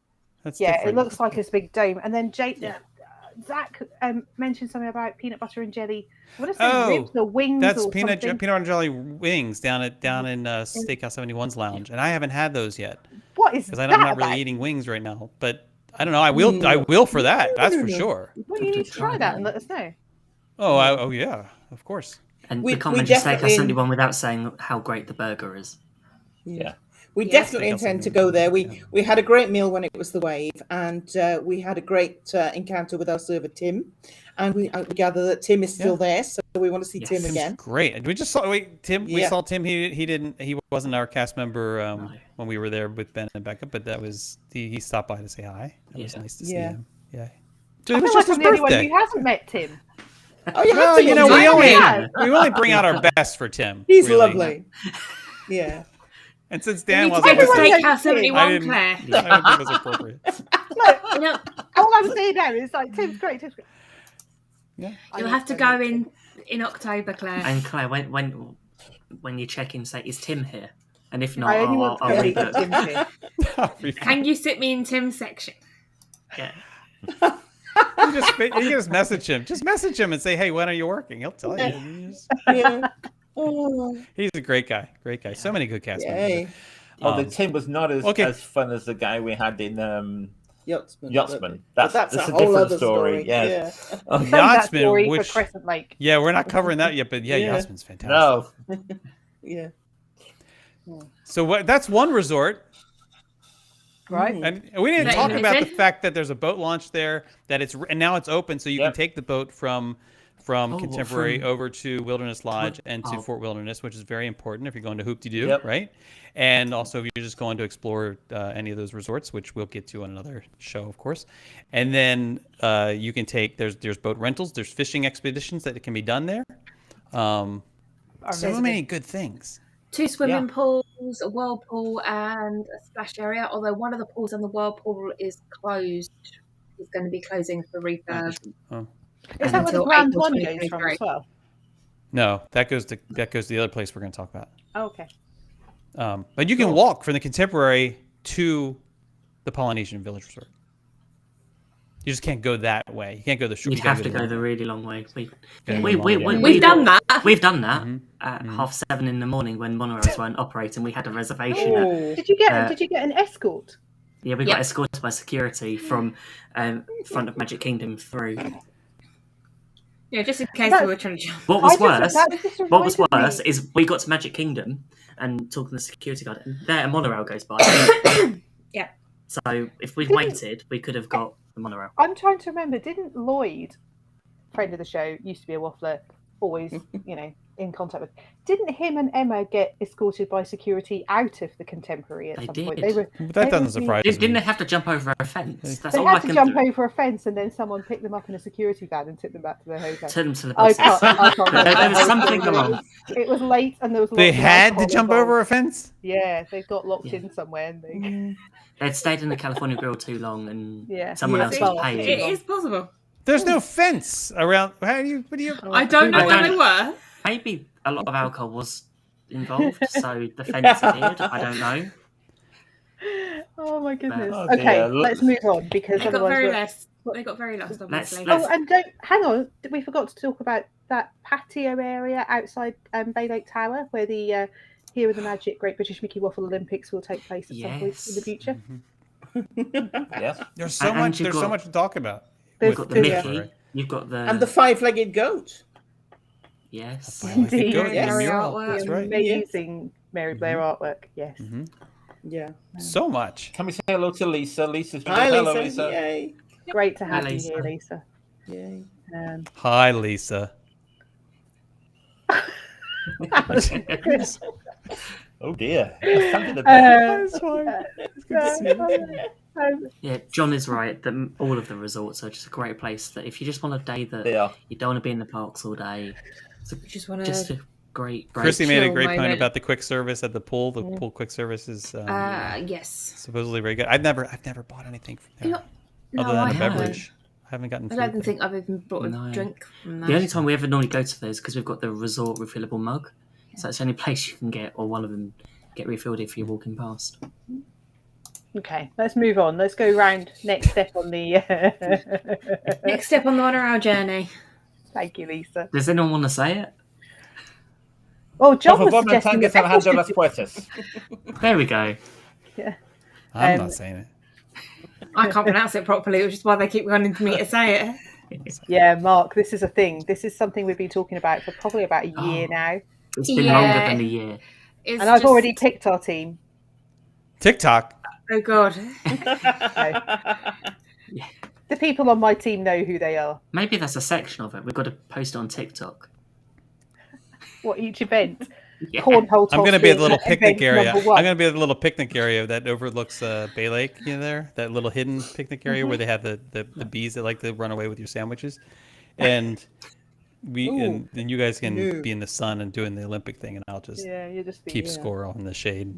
S3: That's
S6: Yeah,
S3: different.
S6: it looks like a big dome. And then
S1: Yeah.
S6: Zach mentioned something about peanut butter and jelly. What is it?
S3: Oh,
S6: Ribs or wings?
S3: That's
S6: or
S3: peanut
S6: something?
S3: butter and jelly wings down in Steakhouse 71's lounge, and I haven't had those yet
S6: What is
S3: because
S6: that?
S3: I'm not really
S6: about?
S3: eating wings right now. But I don't know. I will for that. That's for sure.
S6: Well, you need to try that and let us know.
S3: Oh yeah, of course.
S1: and
S4: We-
S1: we can't
S4: we
S1: mention
S4: definitely-
S1: Steakhouse 71 without saying how great the burger is.
S2: Yeah.
S4: We
S5: Yeah.
S4: definitely
S3: Steakhouse
S4: intend to
S3: Seven.
S4: go there. We had a great meal when it was the Wave, and we had a great encounter with our server Tim, and we gather that Tim is still there, so we want to see
S1: Yes.
S4: Tim
S1: Tim's
S4: again.
S3: Great. We just saw Tim. We
S4: Yeah.
S3: saw Tim. He wasn't our cast member when we were there with Ben and Becca, but that was he stopped by to say hi. It was
S1: Yeah.
S3: nice to see
S4: Yeah.
S3: him. Yeah.
S6: I
S3: It was
S6: feel
S3: just
S6: like
S3: his
S6: I'm the only one
S3: birthday.
S6: who hasn't met Tim.
S4: Oh, you
S3: Well,
S4: have to
S3: you know,
S4: look
S3: we
S4: at
S3: only
S4: him.
S3: bring out our best for Tim.
S4: He's
S3: really.
S4: lovely. Yeah.
S3: And since
S5: We
S3: Dan
S5: need to
S3: wasn't
S5: take a
S3: with us,
S6: Everyone
S5: Steakhouse
S6: knows Tim.
S5: 71,
S3: didn't-
S5: Claire.
S3: I don't think it was appropriate.
S5: You know,
S6: All I'm saying there is like Tim's great. Tim's great.
S3: Yeah.
S5: you'll have to go in October, Claire.
S1: And Claire, when you check in, say, is Tim here? And if not,
S6: I only
S1: I'll
S6: want to go
S1: rebook.
S6: to Tim here.
S5: Can you sit me in Tim's section?
S1: Yeah.
S3: You just message him. Just message him and say, "Hey, when are you working?" He'll tell you.
S4: Yeah. Oh,
S3: He's a great guy. Great guy. So many good cast
S4: yay.
S3: members.
S2: Although Tim was not as
S3: okay.
S2: fun as the guy we had in
S4: Yachtsman.
S2: Yachtsman.
S4: But
S2: That's
S4: a
S2: a
S4: whole
S2: different
S4: other
S2: story. Yeah.
S6: Save that
S3: Yachtsman,
S6: story
S3: which
S6: for Crescent Lake.
S3: yeah, we're not covering that yet, but yeah,
S4: Yeah.
S3: Yachtsman's fantastic.
S2: No.
S4: Yeah.
S3: So that's one resort.
S6: Right?
S3: And we didn't
S5: That
S3: talk
S5: you
S3: about the
S5: mentioned?
S3: fact that there's a boat launch there, and now it's open, so you can
S2: Yep.
S3: take the boat from from Contemporary
S1: from
S3: over to Wilderness Lodge and to Fort Wilderness, which is very important if you're going to Hoop-de-Doo,
S2: Yep.
S3: right? And also if you're just going to explore any of those resorts, which we'll get to on another show, of course. And then you can take, there's boat rentals, there's fishing expeditions that can be done there. So many good things.
S5: 2 swimming pools, a whirlpool, and a splash area. Although one of the pools in the whirlpool is closed, it's going to be closing for refurb.
S3: Oh.
S6: Is that where the
S5: Until
S6: Grand
S5: April
S6: One goes from
S5: 2023.
S6: as well?
S3: No, that goes to the other place we're going to talk about.
S6: Oh, okay.
S3: But you can walk from the Contemporary to the Polynesian Village Resort. You just can't go that way. You can't go the short.
S1: You have to go the really long way.
S5: We've done that.
S1: We've done that at 7:30 in the morning when monorails weren't operating. We had a reservation.
S6: Did you get an escort?
S1: Yeah, we got escorted by security from front of Magic Kingdom through.
S5: Yeah, just in case we were trying to jump.
S1: What was worse is we got to Magic Kingdom and talking to the security guard, and there a monorail goes by.
S5: Yeah.
S1: So if we'd waited, we could have got the monorail.
S6: I'm trying to remember. Didn't Lloyd, friend of the show, used to be a waffler, always, in contact with? Didn't him and Emma get escorted by security out of the Contemporary at some point?
S3: That doesn't surprise me.
S1: Didn't they have to jump over a fence? That's
S6: They
S1: all I
S6: had
S1: can
S6: to jump
S1: do.
S6: over a fence, and then someone picked them up in a security van and took them back to their hotel.
S1: Turn them to the
S6: I
S1: buses.
S6: can't remember.
S1: There was something along.
S6: It was late, and there was.
S3: They
S6: lots of
S3: had to
S6: alcohol
S3: jump
S6: involved.
S3: over a fence?
S6: Yeah, they got locked in somewhere. And they...
S1: They'd stayed in the California Grill too long, and
S6: Yeah.
S1: someone else was paying.
S5: It is possible.
S3: There's no fence around. What do you?
S5: I don't know where they were.
S1: Maybe a lot of alcohol was involved, so the fence appeared. I don't know.
S6: Oh my goodness.
S2: Oh,
S6: Okay,
S2: dear.
S6: let's move on because
S5: They got
S6: otherwise
S5: very
S6: we're...
S5: lost. They got very lost, obviously.
S1: let's-
S6: Oh, and hang on. We forgot to talk about that patio area outside Bay Lake Tower, where the Here of the Magic Great British Mickey Waffle Olympics will take place at some point in the future.
S2: Yes.
S3: There's so
S1: And
S3: much.
S1: you've
S3: There's so
S1: got-
S3: much to talk about.
S1: You've got the
S6: There's-
S1: Mickey. You've got the
S4: And the 5-legged goat.
S1: yes.
S6: Indeed.
S3: Go to the
S4: Yes.
S3: mural.
S5: Artwork.
S3: That's right.
S6: Amazing Mary Blair artwork. Yes.
S4: Yeah.
S3: So much.
S2: Can we say hello to Lisa? Lisa's
S4: Hi,
S2: hello,
S4: Lisa. Yay.
S6: Great to have
S1: Hi,
S6: you
S1: Lisa.
S6: here, Lisa.
S4: Yay.
S3: Hi, Lisa.
S2: Oh dear. Something about-
S1: Yeah, John is right. All of the resorts are just a great place. That if you just want a day that
S2: They are.
S1: you don't want to be in the parks all day,
S5: Just want
S1: just
S5: to.
S1: a great.
S3: Chrissy made a
S5: chill
S3: great point
S5: moment.
S3: about the quick service at the pool. The pool quick service is
S5: Yes.
S3: supposedly very good. I've never bought anything from there other than
S5: I
S3: a
S5: haven't.
S3: beverage. I haven't gotten.
S5: I
S3: food
S5: don't
S3: there.
S5: think I've even bought a
S1: No.
S5: drink from that.
S1: The only time we ever normally go to those because we've got the resort refillable mug, so it's the only place you can get, or one of them, get refilled if you're walking past.
S6: Okay, let's move on. Let's go round next step on the.
S5: Next step on the monorail journey.
S6: Thank you, Lisa.
S1: Does anyone want to say it?
S6: Oh, John
S2: Por
S6: was
S2: favor,
S6: suggesting
S2: manténgase
S6: that
S2: bajando las puertas.
S1: There we go.
S3: I'm not saying it.
S5: I can't pronounce it properly, which is why they keep wanting me to say it.
S6: Yeah, Mark, this is a thing. This is something we've been talking about for probably about a year now.
S1: It's been
S5: Yeah.
S1: longer than a year.
S5: It's
S6: And I've
S5: just-
S6: already picked our team.
S3: TikTok.
S5: Oh God.
S6: The people on my team know who they are.
S1: Maybe that's a section of it. We've got to post it on TikTok.
S6: What each event?
S1: Yeah.
S6: Cornhole
S3: I'm going to be at
S6: tossing,
S3: the little picnic
S6: event
S3: area.
S6: number
S3: I'm
S6: one.
S3: going to be at the little picnic area that overlooks Bay Lake. You know, there, that little hidden picnic area where they have the bees that like to run away with your sandwiches, and and then you guys can be in the sun and doing the Olympic thing, and I'll just
S6: Yeah, you just
S3: keep score on the shade.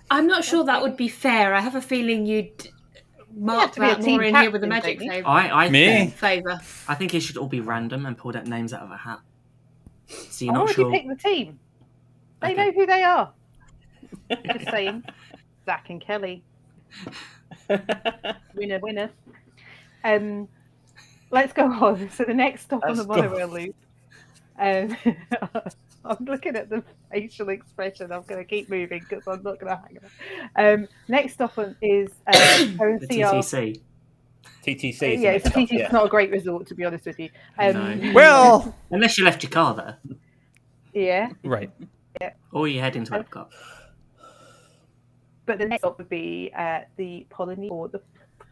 S5: I'm not sure that would be fair. I have a feeling you'd mark
S6: to be a
S5: that
S6: team
S5: more in here with the
S6: captain,
S5: magic
S6: don't you?
S5: favour.
S1: I
S3: Me?
S1: think,
S5: Favour.
S1: I think it should all be random and pulled out names out of a hat. So
S6: I
S1: you're not
S6: already
S1: sure.
S6: picked the team. They
S1: Okay.
S6: know who they are. Just saying. Zach and Kelly. Winner. Let's go on. So the next stop on the
S2: Let's go.
S6: monorail loop. I'm looking at the facial expression. I'm going to keep moving because I'm not going to hang on. Next stop on is go and
S1: The
S6: see our.
S1: TTC.
S2: TTC.
S6: Yeah, it's a TTC. It's not a great resort, to be honest with you.
S1: No.
S3: Well,
S1: Unless you left your car there,
S6: Yeah.
S3: right.
S1: or you head into Epcot.
S6: But the next stop would be the Polynesian, or the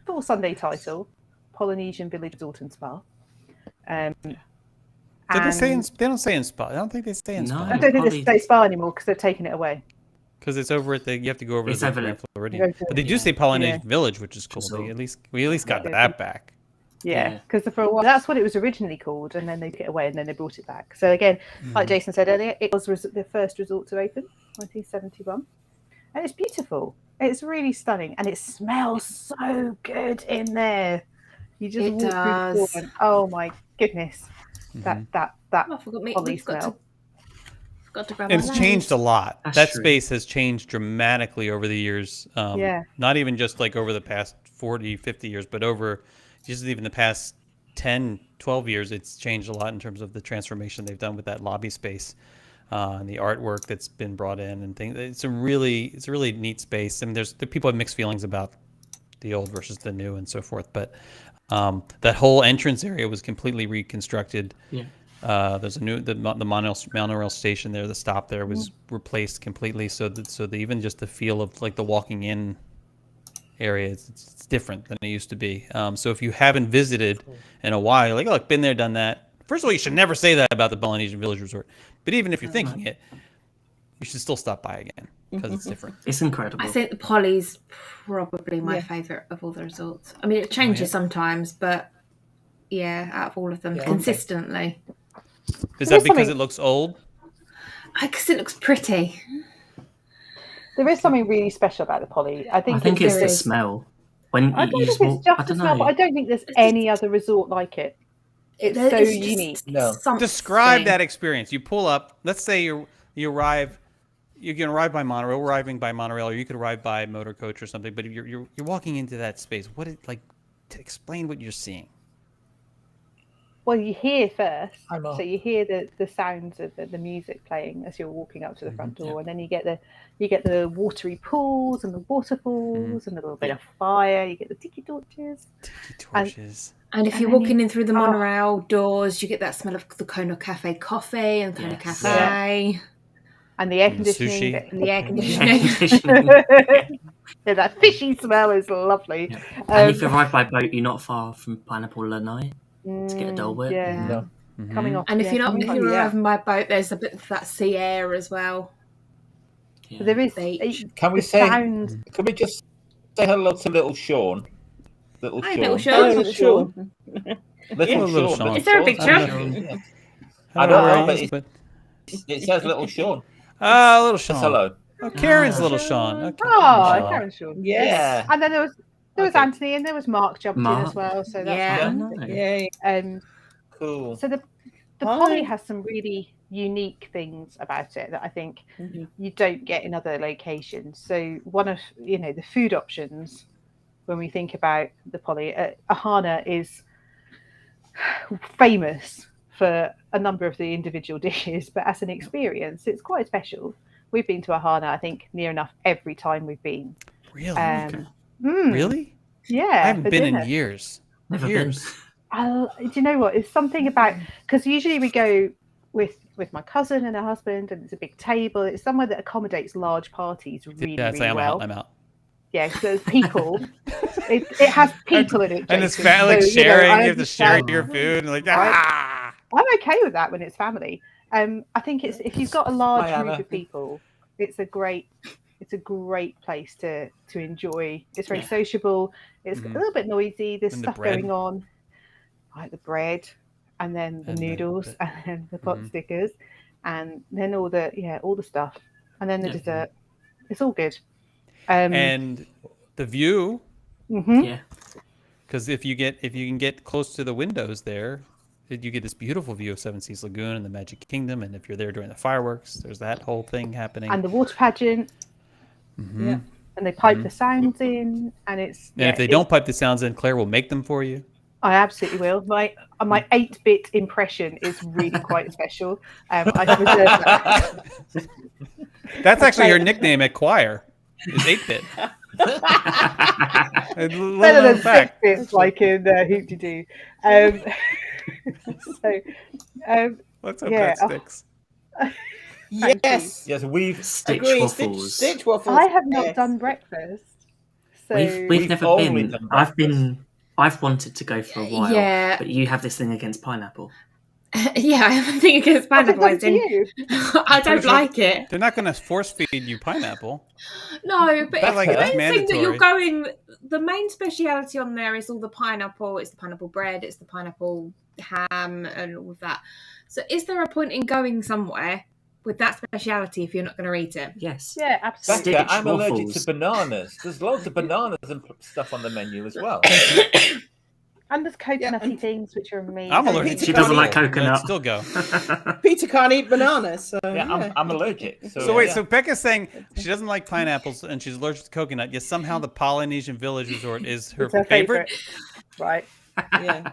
S6: full Sunday title, Polynesian Village Resort and Spa.
S3: Did they say they don't say in Spa? I don't think they say in
S1: No.
S3: Spa.
S6: I don't think they say Spa anymore because they've taken it away.
S3: Because it's over at you have to go over
S1: It's
S3: to the
S1: over
S3: Grand
S1: there.
S3: Floridian. But they do say Polynesian Village, which is cool.
S1: So-
S3: We at least got that back.
S6: Yeah, because for a while that's what it was originally called, and then they took it away, and then they brought it back. So again, like Jason said earlier, it was the first resort to open, 1971, and it's beautiful. It's really stunning, and it smells so good in there. You just walk through the door, and oh my goodness, that
S5: I forgot me.
S6: Polly
S5: We've got
S6: smell.
S5: to grab
S3: And
S5: my
S3: it's changed a lot.
S1: That's
S3: That
S1: true.
S3: space has changed dramatically over the years. Not even just like over the past 40, 50 years, but over just even the past 10, 12 years, it's changed a lot in terms of the transformation they've done with that lobby space and the artwork that's been brought in and things. It's a really neat space. I mean, the people have mixed feelings about the old versus the new and so forth, but that whole entrance area was completely reconstructed.
S1: Yeah.
S3: There's the monorail station there. The stop there was replaced completely. So even just the feel of like the walking in area, it's different than it used to be. So if you haven't visited in a while, like, look, been there, done that. First of all, you should never say that about the Polynesian Village Resort. But even if you're thinking it, you should still stop by again because it's different.
S1: It's incredible.
S5: I think the Poly's probably my favourite of all the resorts. I mean, it changes sometimes, but yeah, out of all of them, consistently.
S3: Is that because it looks old?
S5: Because it looks pretty.
S6: There is something really special about the Poly. I think
S1: it's the smell. When
S6: I don't
S1: you
S6: think
S1: just
S6: it's
S1: walk,
S6: just
S1: I
S6: the
S1: don't
S6: smell, but
S1: know.
S6: I don't think there's any other resort like it. It's so unique.
S2: No.
S3: Describe that experience. You pull up. Let's say you arrive. You can arrive by monorail. We're arriving by monorail, or you could arrive by motor coach or something. But you're walking into that space. What is like? To explain what you're seeing.
S6: Well, you hear first, so you hear the sounds of the music playing as you're walking up to the front door, and then you get the watery pools and the waterfalls and a little bit of fire. You get the tiki torches.
S5: And if you're walking in through the monorail doors, you get that smell of the Kona Cafe coffee and Kona Cafe.
S6: And the air conditioning.
S5: And the air conditioning.
S6: Yeah, that fishy smell is lovely.
S1: Yeah. And if you arrive by boat, you're not far from Pineapple Lanai to get a Dole Whip.
S6: Coming off.
S5: And if you're arriving by boat, there's a bit of that sea air as well.
S1: Yeah.
S6: There is.
S2: Can we just say hello to little Sean?
S5: Little Sean.
S6: Little Sean.
S2: Little Sean.
S5: Is there a picture?
S2: I don't know, but it says Little Sean.
S3: Oh, Little Sean.
S2: Hello.
S3: Oh, Karen's Little Sean. Okay.
S6: Oh, Karen's Sean.
S2: Yes.
S6: And then there was Anthony, and there was Mark jumped in as well. So that's
S2: Cool.
S6: So the Poly has some really unique things about it that I think you don't get in other locations. So one of the food options when we think about the Poly, Ahana is famous for a number of the individual dishes, but as an experience, it's quite special. We've been to Ahana, I think, near enough every time we've been.
S3: Really? Really?
S6: Yeah.
S3: I haven't been in years.
S1: Never been.
S6: Do you know what? It's something about, because usually we go with my cousin and her husband, and it's a big table. It's somewhere that accommodates large parties really well.
S3: I'm out.
S6: Yeah, so there's people. it has people in it.
S3: And it's
S6: Jason.
S3: like
S6: So,
S3: sharing.
S6: I
S3: You have to share
S6: understand.
S3: your food. And like,
S6: I'm okay with that when it's family. I think it's if you've got a large group of people, it's a great place to enjoy. It's very sociable. It's a little bit noisy. There's stuff going on, like the bread, and then the noodles, and then the pot stickers, and then all the stuff, and then the dessert. It's all good.
S3: And the view.
S1: Yeah.
S3: Because if you can get close to the windows there, you get this beautiful view of Seven Seas Lagoon and the Magic Kingdom. And if you're there during the fireworks, there's that whole thing happening.
S6: And the water pageant. Yeah. And they pipe the sounds in, and it's.
S3: And if they don't pipe the sounds in, Claire will make them for you.
S6: I absolutely will. My 8-bit impression is really quite special. I reserve that.
S3: That's actually your nickname at choir. Is 8-bit.
S6: Better than 6-bits, like in Hoop-de-Doo.
S3: Let's hope that sticks.
S4: Yes.
S2: Yes, we've
S1: Stitch waffles.
S4: Stitch waffles.
S6: I have not done breakfast. So
S1: We've never been. I've been I've wanted to go for a while,
S5: Yeah.
S1: but you have this thing against pineapple.
S5: Yeah, I have a thing against pineapple.
S6: What's it done to you?
S5: I don't like it.
S3: They're not going to force feed you pineapple.
S5: No, but
S2: That's
S5: if
S2: like
S5: the
S2: it's
S5: main thing that you're
S3: mandatory.
S5: going, the main speciality on there is all the pineapple. It's the pineapple bread. It's the pineapple ham and all of that. So, is there a point in going somewhere with that speciality if you're not going to eat it?
S1: Yes.
S6: Yeah, absolutely.
S2: Becca,
S1: Stitch
S2: I'm allergic to
S1: waffles.
S2: bananas. There's loads of bananas and stuff on the menu as well.
S6: And there's coconutty
S4: and-
S6: things which are amazing.
S3: I'm allergic
S4: Peter
S3: to
S1: She doesn't
S4: can't
S1: like
S4: eat-
S1: coconut.
S3: Still go.
S4: Peter can't eat bananas, so
S2: Yeah, I'm allergic.
S3: So wait,
S2: yeah.
S3: so Becca's saying she doesn't like pineapples and she's allergic to coconut, yet somehow the Polynesian Village Resort is her
S6: It's her
S3: favorite?
S6: Right.
S4: yeah.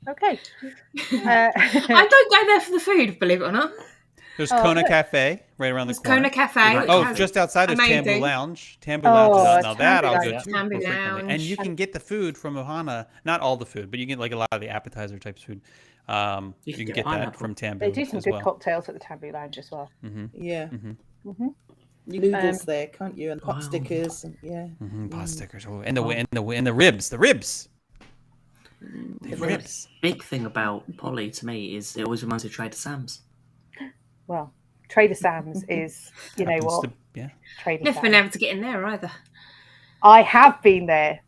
S6: Okay.
S5: I don't go there for the food, believe it or not.
S3: There's
S6: Oh,
S3: Kona
S6: okay.
S3: Cafe right around the
S5: There's
S3: corner.
S5: Kona Cafe. Which
S3: Oh,
S5: has
S3: just outside there's Tambu
S5: amazing.
S3: Lounge. Tambu
S6: Oh,
S3: Lounge. Now that
S6: Tambu
S3: I'll go
S6: Lounge.
S3: to
S5: Tambu
S3: frequently. And
S5: Lounge.
S3: you can get the food from Ohana. Not all the food, but you get like a lot of the appetizer types food. You
S1: can
S3: can
S1: get
S3: get that
S1: pineapple.
S3: from Tambu
S6: They do some
S3: as
S6: good
S3: well.
S6: cocktails at the Tambu Lounge as well.
S4: Yeah.
S3: Mm-hmm.
S4: Noodles there, can't you? And pot
S1: Wow.
S4: stickers. And, yeah.
S3: Pot stickers. Oh, and the ribs. The ribs. The
S1: The
S3: ribs.
S1: big thing about Polly to me is it always reminds me of Trader Sam's.
S6: Well, Trader Sam's is, you know
S3: Happens
S6: what?
S3: to- yeah.
S6: Trader
S5: Never been
S6: Sam's.
S5: able to get in there either.
S6: I have been there.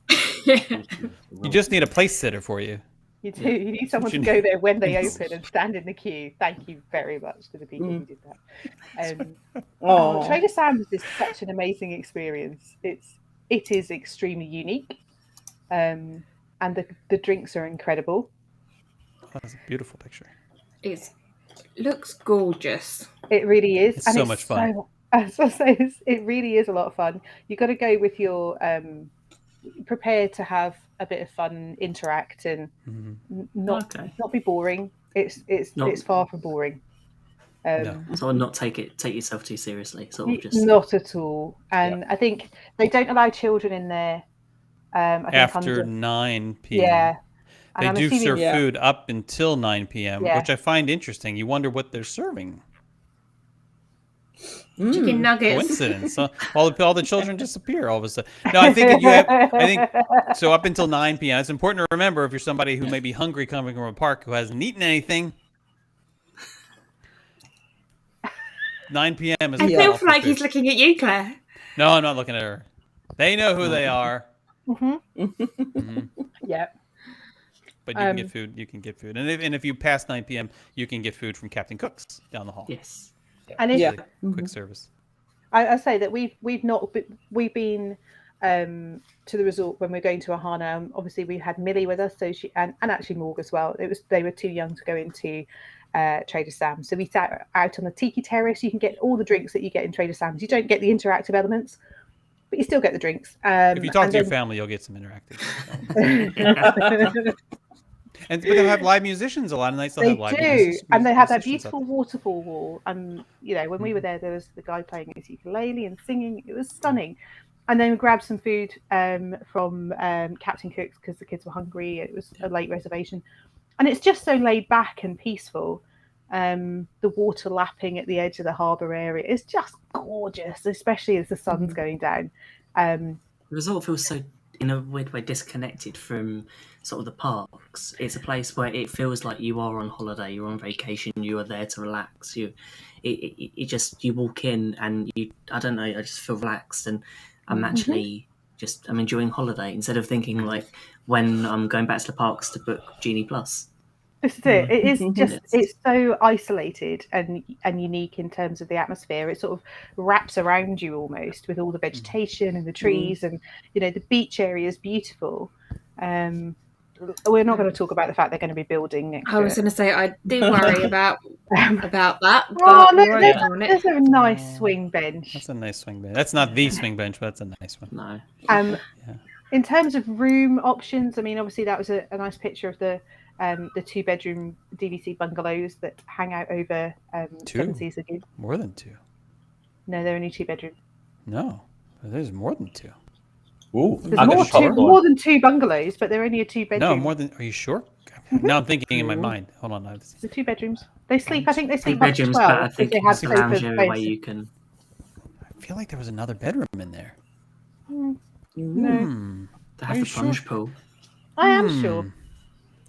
S3: You just need a place sitter for you.
S6: You do. You need someone to
S3: you
S6: go
S3: need.
S6: there when they open and stand in the queue. Thank you very much to the people who did that.
S4: Oh,
S6: Trader Sam's is such an amazing experience. It is extremely unique, and the drinks are incredible.
S3: Oh, that's a beautiful picture.
S5: It looks gorgeous.
S6: It really is.
S3: It's
S6: and
S3: so much fun.
S6: As I say, it really is a lot of fun. You got to go with your prepared to have a bit of fun, interact, and not be boring. It's far from boring.
S3: No.
S1: Sort of not take yourself too seriously. Sort of just
S6: Not at all. And I think they don't allow children in there. I think
S3: After 9 p.m.
S6: Yeah. And
S3: They
S6: I'm
S3: do
S6: assuming-
S3: serve food up until 9 p.m.,
S6: Yeah.
S3: which I find interesting. You wonder what they're serving.
S5: Chicken nuggets.
S3: Coincidence. All the children disappear all of a sudden. No, I think so. Up until 9 p.m. It's important to remember if you're somebody who may be hungry coming from a park who hasn't eaten anything. 9 p.m. is.
S5: I
S3: cutoff
S5: feel
S3: for
S5: like
S3: food.
S5: he's looking at you, Claire.
S3: No, I'm not looking at her. They know who they are.
S6: Yeah.
S3: But you can get food. You can get food, and if you pass 9 p.m., you can get food from Captain Cook's down the hall.
S1: yes.
S6: And if,
S4: Yeah.
S3: Quick service.
S6: I say that we've been to the resort when we're going to Ohana. Obviously, we had Millie with us, so she and actually Morg as well. They were too young to go into Trader Sam's, so we sat out on the tiki terrace. You can get all the drinks that you get in Trader Sam's. You don't get the interactive elements, but you still get the drinks.
S3: If you talk to your family, you'll get some interactive. But they'll have live musicians a lot of nights. They'll
S6: They
S3: have live
S6: do, and they have that
S3: musicians up
S6: beautiful waterfall wall. And when we were there was the guy playing his ukulele and singing. It was stunning. And then we grabbed some food from Captain Cook's because the kids were hungry. It was a late reservation, and it's just so laid back and peaceful. The water lapping at the edge of the harbour area is just gorgeous, especially as the sun's going down.
S1: The resort feels so, in a weird way, disconnected from sort of the parks. It's a place where it feels like you are on holiday, you're on vacation, you are there to relax. You walk in and I don't know, I just feel relaxed and I'm actually I'm enjoying holiday instead of thinking like when I'm going back to the parks to book Genie Plus.
S6: This is it. It is just, it's so isolated and unique in terms of the atmosphere. It sort of wraps around you almost with all the vegetation and the trees and, the beach area is beautiful. We're not going to talk about the fact they're going to be building next
S5: I was
S6: year.
S5: going to say I do worry about that.
S6: Oh,
S5: But we won't
S6: look,
S5: go on it.
S6: there's a nice swing bench.
S3: That's a nice swing bench. That's not the swing bench, but that's a nice one.
S1: No.
S6: In terms of room options, I mean, obviously that was a nice picture of the 2-bedroom DVC bungalows that hang out over 7 Seas Lagoon.
S3: More than 2.
S6: No, they're only 2-bedroom.
S3: No, there's more than 2.
S2: Ooh,
S6: There's more than 2 bungalows, but they're only a 2-bedroom.
S3: No, more than. Are you sure? Now I'm thinking in my mind. Hold on.
S6: The 2 bedrooms. They sleep. I think they sleep up to
S1: Bedrooms,
S6: 12.
S1: but I think
S6: they have
S1: it's a lounge
S6: sofas,
S1: area where
S6: beds.
S1: you can.
S3: I feel like there was another bedroom in there.
S6: No.
S1: They have the plunge pool.
S6: I am sure.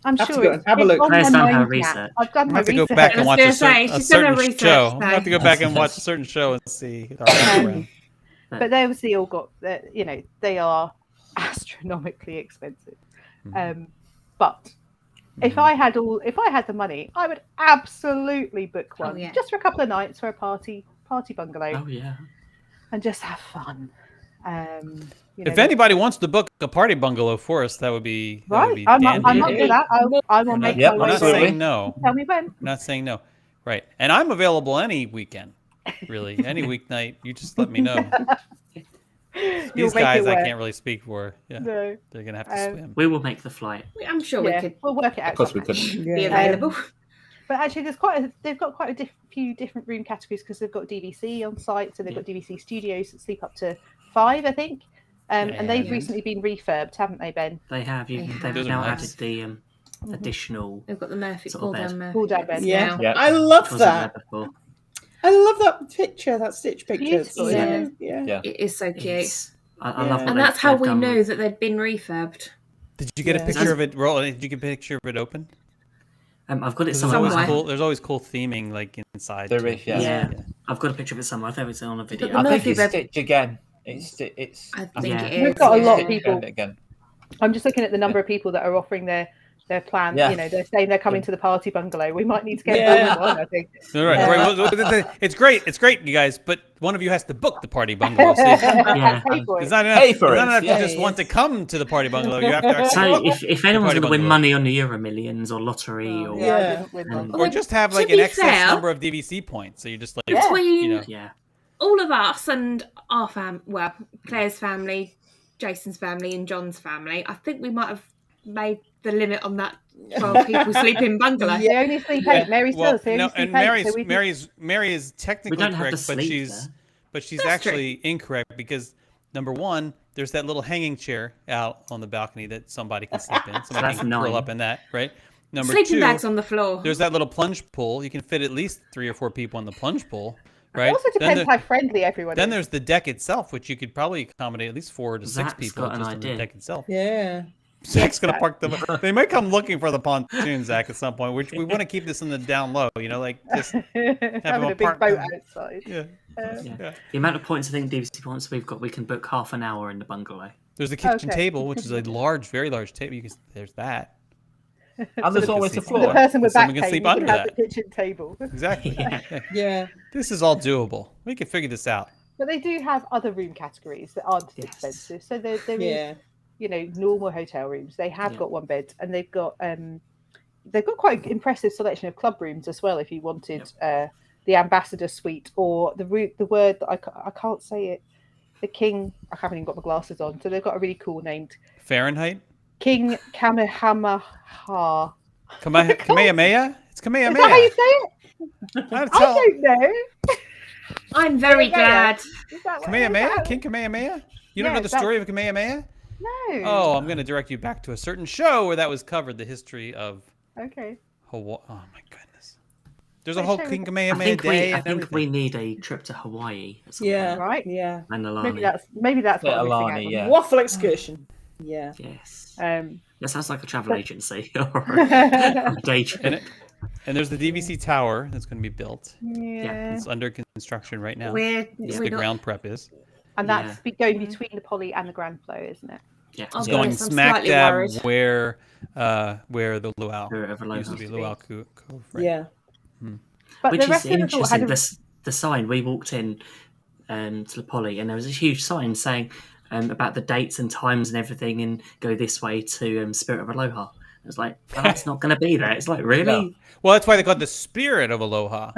S6: I'm
S4: Have to
S6: sure
S4: go and have a look.
S6: on
S1: Claire's
S6: my
S1: done her
S6: mind now.
S1: research.
S6: I've done
S3: I'm
S6: my
S3: gonna have to go
S6: research.
S3: back and
S5: I was
S3: watch
S5: gonna
S3: a
S5: say, she's done her
S3: certain
S5: research,
S3: show. I'm
S5: so-
S3: gonna have to go back and watch a certain show and see. Around.
S6: But they obviously all got, they are astronomically expensive. But if I had the money, I would absolutely book one just for a couple of nights for a party bungalow.
S1: Oh yeah.
S6: And just have fun.
S3: If anybody wants to book a party bungalow for us, that would be
S6: right. I'm not for that. I will make my
S3: We're
S6: way
S3: not
S6: there.
S3: saying no.
S6: Tell me when.
S3: We're not saying no. Right. And I'm available any weekend, really. Any weeknight. You just let me know. These guys I can't really speak for. Yeah.
S6: No.
S3: They're going to have to swim.
S1: We will make the flight.
S5: I'm sure we could.
S6: We'll work it out.
S2: Of course we could.
S5: Be available.
S6: But actually, they've got quite a few different room categories because they've got DVC on site, so they've got DVC studios that sleep up to 5, I think. And they've recently been refurbed, haven't they, Ben?
S1: They have. They've now added the additional.
S5: They've got the Murphy
S1: sort of bed.
S6: Pull down bed.
S4: Yeah.
S2: Yeah.
S4: I love
S1: Wasn't
S4: that.
S1: there before.
S4: I love that picture, that stitch picture.
S6: Beautiful,
S4: Yeah.
S5: It is so cute.
S1: I love that.
S5: And that's how
S1: they've
S5: we
S1: done-
S5: knew that they'd been refurbed.
S3: Did you get a picture of it? Did you get a picture of it open?
S1: I've got it
S3: There's
S1: somewhere.
S3: always cool. There's always cool theming like inside.
S2: There is,
S1: Yeah. I've got a picture of it somewhere. I think it's on a video.
S5: the
S2: I think
S5: Murphy
S2: it's
S5: bed-
S2: Stitch again. It's.
S5: I think
S1: Yeah.
S5: it is.
S6: We've got a lot of
S2: Stitch
S6: people.
S2: again.
S6: I'm just looking at the number of people that are offering their plan.
S2: Yeah.
S6: They're saying they're coming to the party bungalow. We might need to get
S4: Yeah.
S6: one, I think.
S3: All right. Well, it's great. It's great, you guys. But one of you has to book the party bungalow. So
S1: Yeah.
S6: Pay for it.
S3: it's not enough.
S2: Pay for
S3: it's not
S2: it,
S3: enough
S2: yeah.
S3: to just want to come to the party bungalow. You have to actually
S1: So if anyone's
S3: party
S1: going to win
S3: bungalow.
S1: money on the Euro Millions or lottery or
S6: Yeah, I
S4: Yeah.
S6: didn't win one.
S3: or just have like
S5: To
S3: an
S5: be
S3: excess
S5: fair-
S3: number of DVC points. So you're just like,
S5: Between
S1: yeah,
S5: all of us and our Claire's family, Jason's family, and John's family, I think we might have made the limit on that 12 people sleeping bungalow.
S6: They only sleep 8. Mary
S3: well,
S6: does. They only
S3: no,
S6: sleep
S3: and
S6: 8. So
S3: Mary is technically
S1: we don't have
S3: correct,
S1: to
S3: but
S1: sleep
S3: she's
S1: there.
S3: actually incorrect because number one, there's that little hanging chair out on the balcony that somebody can sleep in. Somebody
S1: That's
S3: can curl
S1: 9.
S3: up in that, right? Number
S5: Sleeping
S3: 2,
S5: bags on the floor.
S3: there's that little plunge pool. You can fit at least 3 or 4 people on the plunge pool, right?
S6: it also depends how friendly everyone
S3: Then
S6: is.
S3: there's the deck itself, which you could probably accommodate at least 4 to 6
S1: Zach's
S3: people
S1: got an
S3: just on
S1: idea.
S3: the deck itself.
S4: Yeah.
S3: Zach's gonna park them. They might come looking for the pontoon, Zach, at some point. Which we want to keep this in the down low, like just
S6: having
S3: them
S6: a big
S3: parked
S6: boat
S3: down.
S6: outside.
S3: Yeah.
S1: Yeah. The amount of points I think DVC points we've got, we can book half an hour in the bungalow.
S3: There's a kitchen
S6: Okay.
S3: table, which is a large, very large table. There's that.
S2: And there's always the
S3: The
S6: The
S2: floor.
S6: person with
S3: Someone
S6: back
S3: can
S6: pain,
S3: sleep
S6: you can
S3: under
S6: have
S3: that.
S6: the kitchen table.
S3: Exactly.
S1: Yeah.
S4: Yeah.
S3: This is all doable. We can figure this out.
S6: But they do have other room categories that aren't as
S1: Yes.
S6: expensive. So there is,
S4: Yeah.
S6: normal hotel rooms. They have
S1: Yeah.
S6: got one bed, and they've got quite an impressive selection of club rooms as well. If you wanted the ambassador suite or the word that I can't say it, the king. I haven't even got my glasses on, so they've got a really cool named
S3: Fahrenheit.
S6: King Kamehameha.
S3: Kamehameha. It's
S6: Is
S3: Kamehameha.
S6: that how you say it?
S3: I
S6: I don't know.
S5: I'm very glad.
S6: Is that what-
S3: Kamehameha.
S6: is that-
S3: King Kamehameha. You don't
S6: Yeah,
S3: know the story of Kamehameha?
S6: No.
S3: Oh, I'm going to direct you back to a certain show where that was covered. The history of
S6: Okay.
S3: Hawaii. Oh my goodness. There's a
S6: Which
S3: whole
S6: show
S3: King
S6: was
S3: Kamehameha Day.
S1: I
S3: and
S1: think we
S3: everything.
S1: need a trip to Hawaii at some
S4: Yeah.
S1: point.
S6: Right.
S4: Yeah.
S1: And
S6: Maybe
S1: Alani.
S6: that's what I'm missing
S2: Alani,
S6: out on.
S2: yeah.
S4: Waffle excursion. Yeah.
S1: Yes.
S6: That
S1: sounds like a travel agency or a day trip.
S3: And there's the DVC tower that's going to be built.
S6: yeah.
S3: It's under construction right now.
S5: We're
S3: The ground prep is.
S6: And that's going between the Poly and the Grand Flow, isn't it?
S1: Yeah.
S5: I'll
S3: It's
S5: be
S3: going
S5: honest, I'm
S3: smack
S5: slightly
S3: dab
S5: worried.
S3: where the luau
S1: Wherever
S3: used to be Luau Cove. Right?
S4: Yeah.
S6: But
S1: Which
S6: the
S1: is
S6: rest of the resort had
S1: interesting. The sign we walked in to the Poly, and there was a huge sign saying about the dates and times and everything, and go this way to Spirit of Aloha. It was like, well, that's not going to be there. It's like, really?
S2: No.
S3: Well, that's why they call it the spirit of Aloha.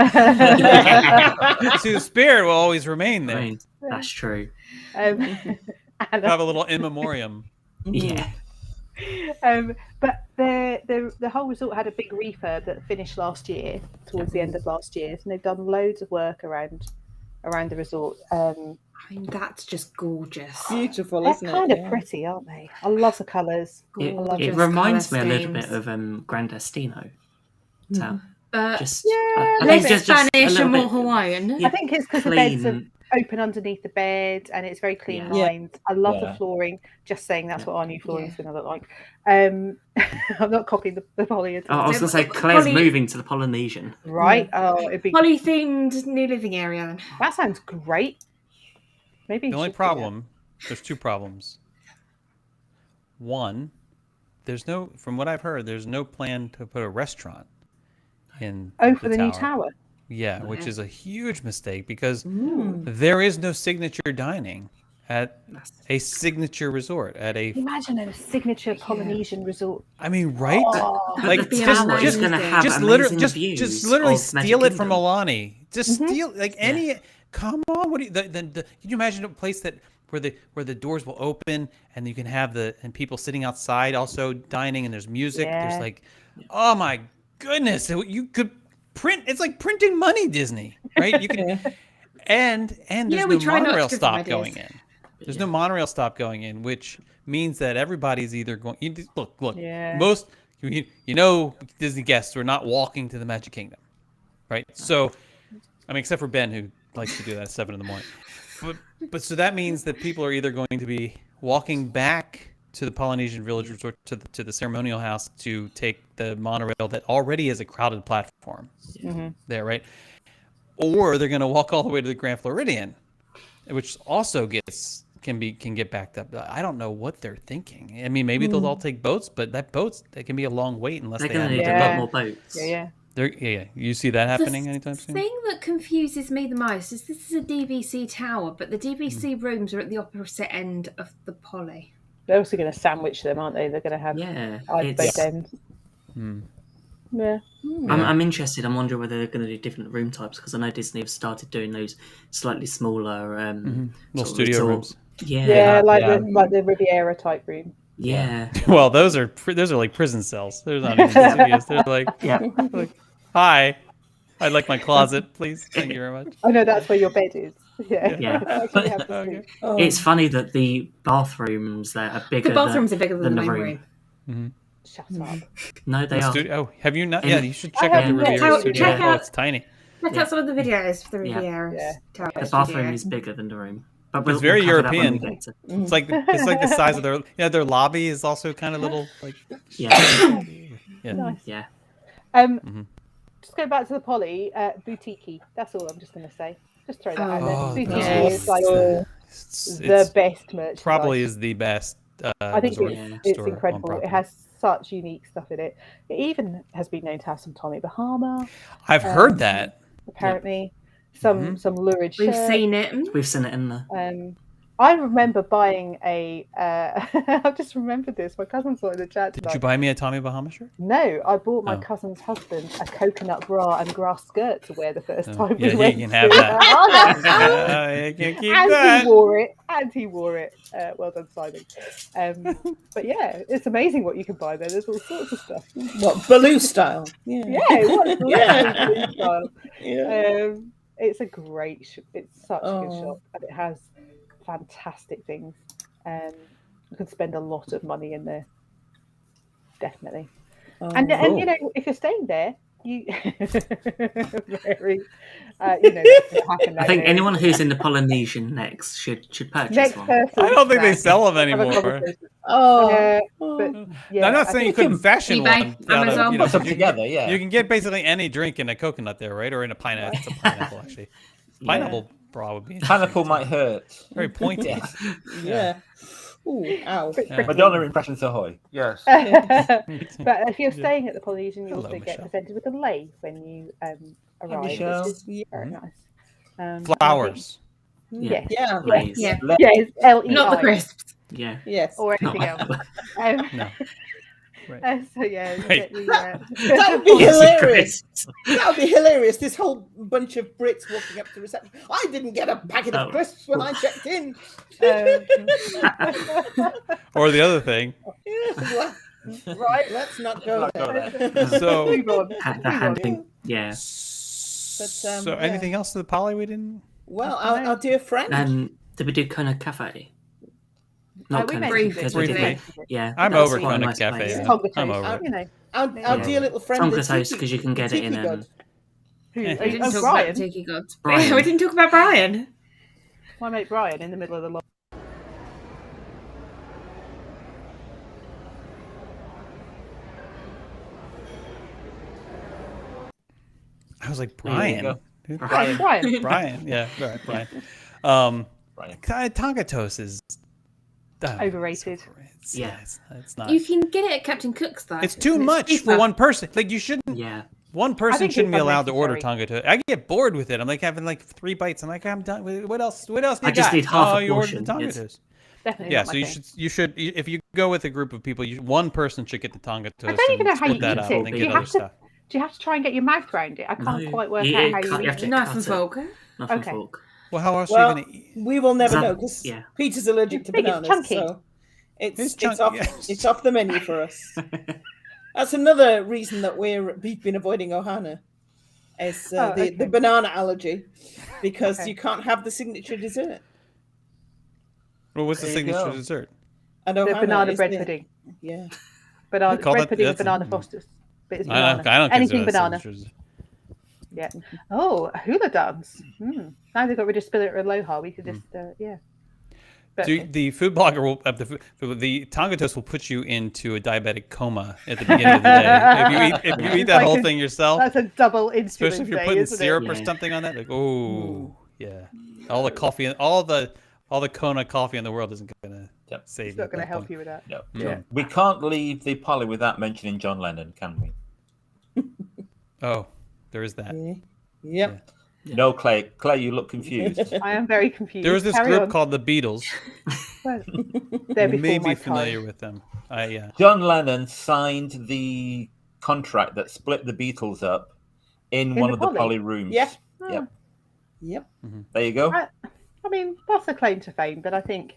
S3: See, the spirit will always remain there.
S1: I mean, that's true.
S6: and,
S3: Have a little in memoriam.
S1: Yeah.
S6: but the whole resort had a big refurb that finished last year, towards the end of last year, and they've done loads of work around the resort.
S5: I mean, that's just gorgeous.
S4: Beautiful,
S6: They're
S4: isn't it?
S6: kind of
S4: Yeah.
S6: pretty, aren't they? I love the colours.
S1: It,
S6: I love
S1: it
S5: Just
S1: reminds me
S5: colour
S1: a little bit
S5: schemes.
S1: of Grand Destino town.
S5: But
S1: Just,
S6: Yeah,
S1: I think
S5: less
S1: just a
S5: Spanish
S1: little
S5: and more
S1: bit-
S5: Hawaiian.
S1: yeah,
S6: I think it's because the beds
S1: clean.
S6: open underneath the bed, and it's very clean
S1: Yeah.
S6: lines. I love
S2: Yeah.
S6: the flooring. Just saying, that's
S1: Yeah.
S6: what our new flooring is
S5: Yeah.
S6: going to look like. I'm not copying the Polly at
S1: Oh, I
S6: all.
S1: was going to say Claire's
S5: Polly-
S1: moving to the Polynesian.
S6: Right? Oh, it'd be.
S5: Poly-themed new living area then.
S6: That sounds great. Maybe
S3: The only
S6: should do that.
S3: problem, there's two problems. One, from what I've heard, there's no plan to put a restaurant in.
S6: Oh, for the new tower.
S3: Yeah, which is a huge mistake because
S4: Mm.
S3: there is no signature dining at a signature resort
S6: Imagine a signature Polynesian resort.
S3: I mean, right?
S6: Oh,
S3: Like
S5: would be
S3: just
S5: amazing.
S1: Gonna have
S3: just
S1: amazing
S3: literally
S1: views
S3: just literally
S1: of Magic
S3: steal it from
S1: Kingdom.
S3: Alani. Just
S6: Mm-hmm.
S3: steal like any. Come on, what do you? Can you imagine a place where the doors will open and you can have and people sitting outside also dining and there's music.
S6: Yeah.
S3: There's like, oh my goodness, you could print. It's like printing money, Disney, right? You can, and there's
S5: we
S3: no
S5: try not to
S3: monorail
S5: give them
S3: stop
S5: ideas.
S3: going in. There's no monorail stop going in, which means that everybody's either going. Look.
S6: Yeah.
S3: Most Disney guests are not walking to the Magic Kingdom, right? So, I mean, except for Ben, who likes to do that at 7 a.m. But so that means that people are either going to be walking back to the Polynesian Village Resort to the ceremonial house to take the monorail that already is a crowded platform there, right? Or they're going to walk all the way to the Grand Floridian, which also can get backed up. I don't know what they're thinking. I mean, maybe they'll all take boats, but that can be a long wait unless
S1: They're
S3: they
S1: going
S3: have
S1: to need a lot more boats.
S6: Yeah.
S3: Yeah. You see that happening anytime
S5: The
S3: soon?
S5: thing that confuses me the most is this is a DVC tower, but the DVC rooms are at the opposite end of the Poly.
S6: They're also going to sandwich them, aren't they? They're going to have
S1: Yeah,
S6: both ends. Yeah.
S1: I'm interested. I'm wondering whether they're going to do different room types because I know Disney have started doing those slightly smaller
S3: Little
S1: sort of
S3: studio
S1: resort-
S3: rooms.
S6: Yeah, like
S2: yeah.
S6: the Riviera type room.
S1: Yeah,
S3: Well, those are like prison cells. They're not even studios. They're like, like, hi, I'd like my closet, please. Thank you very much.
S6: Oh no, that's where your bed is. Yeah.
S1: Yeah.
S6: Actually have to
S3: Okay.
S6: sleep.
S4: Oh.
S1: It's funny that the bathrooms there are bigger.
S5: The bathrooms are bigger than the main
S1: room.
S5: room.
S6: Shut up.
S1: No, they are.
S3: Oh, have you not?
S1: And-
S3: Yeah, you should check
S6: I
S3: out the
S6: haven't yet.
S3: Riviera
S5: Check
S3: studio. Oh,
S5: out-
S3: it's tiny.
S5: Check out some of the videos for the
S1: Yeah.
S5: Riviera
S6: Yeah.
S5: tower.
S1: The
S5: studio.
S1: bathroom is bigger than the room, but
S3: It's very
S1: cover that when we
S3: European.
S1: get to-
S3: It's like the size of their lobby is also kind of little like
S1: Yeah,
S6: Nice.
S1: yeah.
S6: Just go back to the Poly, boutique. That's all I'm just going to say. Just throw that out there.
S3: Oh,
S6: Boutique
S5: no.
S6: is like
S3: it's
S6: the best merchandise.
S3: probably is the best.
S6: I think
S3: resort
S6: it's
S3: store on
S6: incredible.
S3: property.
S6: It has such unique stuff in it. It even has been known to have some Tommy Bahama,
S3: I've heard that.
S6: apparently. Some lurid
S5: We've
S6: shirts.
S5: seen it.
S1: We've seen it in the.
S6: I remember buying a. I just remembered this. My cousin saw it in the chat
S3: Did
S6: tonight.
S3: you buy me a Tommy Bahama shirt?
S6: No, I bought my
S3: Oh.
S6: cousin's husband a coconut bra and grass skirt to wear the first
S3: Oh,
S6: time
S3: yeah,
S6: we went
S3: you can
S6: to
S3: have that.
S6: Havana.
S3: You can keep
S6: And
S3: that.
S6: he wore it. Well done, Simon. But yeah, it's amazing what you can buy there. There's all sorts of stuff.
S4: What, Baloo style? Yeah.
S6: Yeah, it was
S4: Yeah.
S6: really style.
S4: Yeah.
S6: It's a great it's such a good
S4: Oh.
S6: shop, and it has fantastic things. You can spend a lot of money in there, definitely.
S4: Oh.
S6: And
S2: Cool.
S6: you know, if you're staying there, you very you know what's gonna happen
S1: I think
S6: there.
S1: anyone who's in the Polynesian next should purchase
S6: Next
S1: one.
S6: person,
S3: I don't think they
S6: exactly.
S3: sell them
S6: Have a
S3: anymore.
S6: conversation.
S4: Oh.
S6: But yeah,
S3: I'm not
S6: I
S3: saying you
S6: think
S3: couldn't fashion
S5: eBay,
S3: one. out of,
S5: Amazon.
S3: you know,
S2: Put them
S3: you can
S2: together,
S3: get-
S2: yeah.
S3: You can get basically any drink in a coconut there, right? Or in a pineapple. It's a pineapple, actually. Pineapple bra would be
S2: Pineapple might hurt.
S3: very pointy.
S4: Yeah. Ooh, ow.
S2: Madonna impressions ahoy. Yes.
S6: But if you're staying at the Polynesian, you
S3: Hello,
S6: also get
S3: Michelle.
S6: presented with a lei when you arrive,
S2: Michelle.
S6: which is very nice.
S3: Flowers.
S6: Yes.
S4: Yeah.
S1: Lays.
S5: Yeah.
S6: Yes, LEI.
S5: Not the crisps.
S1: Yeah.
S4: Yes.
S6: Or
S1: Not
S6: anything
S1: like
S6: else.
S1: that.
S3: No. Right.
S6: So yeah, you
S3: Right.
S6: get the,
S4: That would be hilarious.
S1: Crisps.
S4: That would be hilarious. This whole bunch of Brits walking up to reception. I didn't get a packet of
S1: Oh.
S4: crisps when I checked in.
S3: Or the other thing.
S4: Yeah, well, right, let's not go
S2: Not go
S4: there.
S3: So,
S6: Move on.
S1: The handling. Yeah.
S3: so
S4: yeah.
S3: anything else to the Poly we didn't?
S4: Well, our dear friend.
S1: Did we do Kona Cafe? Not
S6: we
S1: Kona
S6: mentioned
S1: because
S6: it
S1: we did.
S5: briefly.
S1: Yeah.
S3: I'm
S1: that's
S3: over
S1: quite a
S3: Kona
S1: nice
S3: Cafe.
S1: place.
S3: Yeah.
S6: Tonga
S3: I'm
S6: toast,
S3: over it.
S6: you know.
S4: Our
S1: Yeah.
S4: dear little friend.
S1: Tonga's
S4: the
S1: house
S4: Tiki-
S1: because you can
S4: the
S1: get it
S4: Tiki
S1: in
S4: God.
S6: Who?
S3: Yeah.
S5: We didn't
S6: Oh,
S5: talk
S6: Brian.
S5: about Tiki Gods.
S1: Brian.
S5: We didn't talk about Brian.
S6: My mate Brian in the middle of the lobby.
S3: I was like,
S2: There you
S3: Brian.
S2: go.
S3: Who-
S2: Brian.
S6: Brian.
S3: Brian. Yeah, Brian.
S2: Brian.
S3: Tonga toast is
S6: Overrated.
S3: Yeah, it's not.
S5: You can get it at Captain Cook's though.
S3: It's too much
S5: cheaper.
S3: for one person. Like you shouldn't.
S1: Yeah.
S3: One person
S6: think
S3: shouldn't be
S6: it's
S3: allowed to order
S6: unnecessary.
S3: Tonga toast. I get bored with it. I'm like having like 3 bites. I'm like, I'm done. What else? What else? Do you
S1: I just
S3: got?
S1: need half a
S3: you ordered the
S1: portion.
S3: Tonga
S1: It's-
S3: toast.
S6: Definitely
S3: Yeah,
S6: not
S3: so
S6: my
S3: you
S6: thing.
S3: should if you go with a group of people, one person should get the Tonga toast.
S6: I don't even know
S3: and
S6: how you
S3: split that
S6: eat
S3: up
S6: it.
S3: and then
S6: Do
S3: get
S6: you
S3: other
S6: have
S3: stuff.
S6: Do you have to try and get your mouth around it? I can't
S1: No,
S6: quite work
S1: you
S6: out how
S1: cut-
S6: you
S1: you have
S6: eat
S1: to
S6: it.
S5: Knife
S1: cut
S5: and
S1: it.
S5: fork.
S1: Knife and
S6: Okay.
S1: fork.
S3: Well, how else
S4: Well,
S3: are you gonna eat?
S4: we will never
S1: That-
S4: know because
S1: yeah.
S4: Peter's allergic to
S6: Big, it's
S4: bananas,
S6: chunky.
S4: so
S3: It's
S4: it's
S3: chunky,
S4: off.
S3: yes.
S4: It's off the menu for us. That's another reason that we've been avoiding Ohana, is
S6: okay.
S4: the banana allergy, because
S6: Okay.
S4: you can't have the signature dessert.
S3: Well, what's the
S2: There you
S3: signature
S2: go.
S3: dessert?
S4: And
S6: The
S4: Ohana
S6: banana
S4: is
S6: bread
S4: the-
S6: pudding.
S4: Yeah.
S6: Banana
S3: call
S6: bread
S3: that-
S6: pudding
S3: that's
S6: with
S3: a-
S6: banana Fosters. But it's
S3: I
S6: banana.
S3: don't
S6: Anything
S3: consider that
S6: banana.
S3: signature.
S6: Yeah. Oh, a hula dance. Now they've got rid of Spiller at Aloha. We could just, yeah. But,
S3: The food blogger will the Tonga toast will put you into a diabetic coma at the beginning of the day if you eat that
S6: Like
S3: whole
S6: a-
S3: thing yourself.
S6: that's a double insulin
S3: Especially if you're
S6: day,
S3: putting
S6: isn't
S3: syrup
S6: it?
S3: or
S1: Yeah.
S3: something on that. Like, oh yeah, all the coffee and all the Kona coffee in the world isn't gonna
S2: Yep.
S3: save
S6: It's
S3: you.
S6: not going to help you with that.
S2: No.
S3: Yeah.
S2: We can't leave the poly without mentioning John Lennon, can we?
S3: Oh, there is that.
S4: Yeah. Yep.
S2: No, Clay. Clay, you look confused.
S6: I am very confused.
S3: There was this
S6: Carry
S3: group
S6: on.
S3: called the Beatles.
S6: Well, they're
S3: You may
S6: before my
S3: be familiar
S6: time.
S3: with them. Yeah.
S2: John Lennon signed the contract that split the Beatles up in one
S6: the
S2: of the
S6: poly?
S2: poly rooms.
S4: Yeah.
S2: Yep.
S4: Yep.
S2: There you go.
S6: Right. I mean, that's a claim to fame, but I think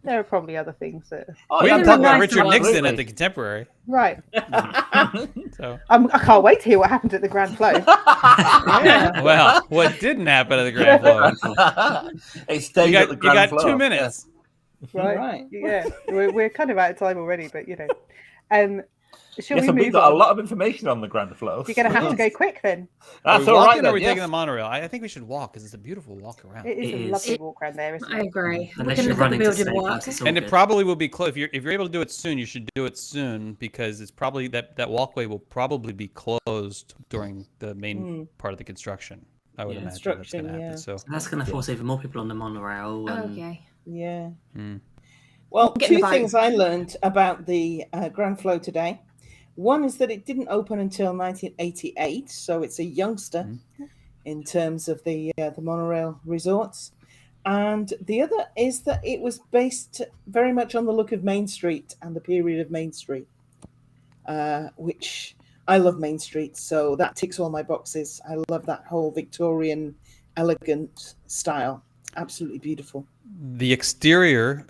S6: there are probably other things that.
S2: Oh,
S3: We
S2: yeah,
S3: didn't talk about
S5: nice
S3: Richard
S5: one.
S3: Nixon
S2: absolutely.
S3: at the Contemporary.
S6: Right.
S3: So,
S6: I can't wait to hear what happened at the Grand Flow. Yeah.
S3: well, what didn't happen at the Grand Flow?
S2: It stayed
S3: You
S2: at the
S3: got
S2: Grand Flow.
S3: 2 minutes.
S6: Right.
S4: Right.
S6: Yeah. We're kind of out of time already, but you know. Shall
S2: Yes,
S6: we
S2: and we've
S6: move
S2: got
S6: on?
S2: a lot of information on the Grand Flow.
S6: You're going to have to go quick then.
S3: Are
S2: That's
S3: we
S2: all right
S3: walking or
S2: then.
S3: are we taking the
S2: Yes.
S3: monorail? I think we should walk because it's a beautiful walk around.
S6: It is
S1: It
S6: a
S1: is.
S6: lovely walk around there, isn't
S5: I
S6: it?
S5: agree. We
S1: Unless
S5: can
S1: you're
S5: look at the
S1: running to
S5: building
S1: Staples,
S5: work.
S1: it's all
S3: And it
S1: good.
S3: probably will be closed. If you're able to do it soon, you should do it soon because it's probably that walkway will probably be closed during the main part of the construction. I would
S1: Yeah.
S3: imagine that's going to
S4: Construction,
S3: happen.
S4: yeah.
S3: So
S1: That's going to force even more people on the monorail. And
S5: Okay.
S4: Yeah.
S3: Mm.
S4: Well,
S5: Get in the
S4: two
S5: boat.
S4: things I learned about the Grand Flow today. One is that it didn't open until 1988, so it's a youngster in terms of the monorail resorts. And the other is that it was based very much on the look of Main Street and the period of Main Street, which I love Main Street, so that ticks all my boxes. I love that whole Victorian, elegant style. Absolutely beautiful.
S3: the exterior,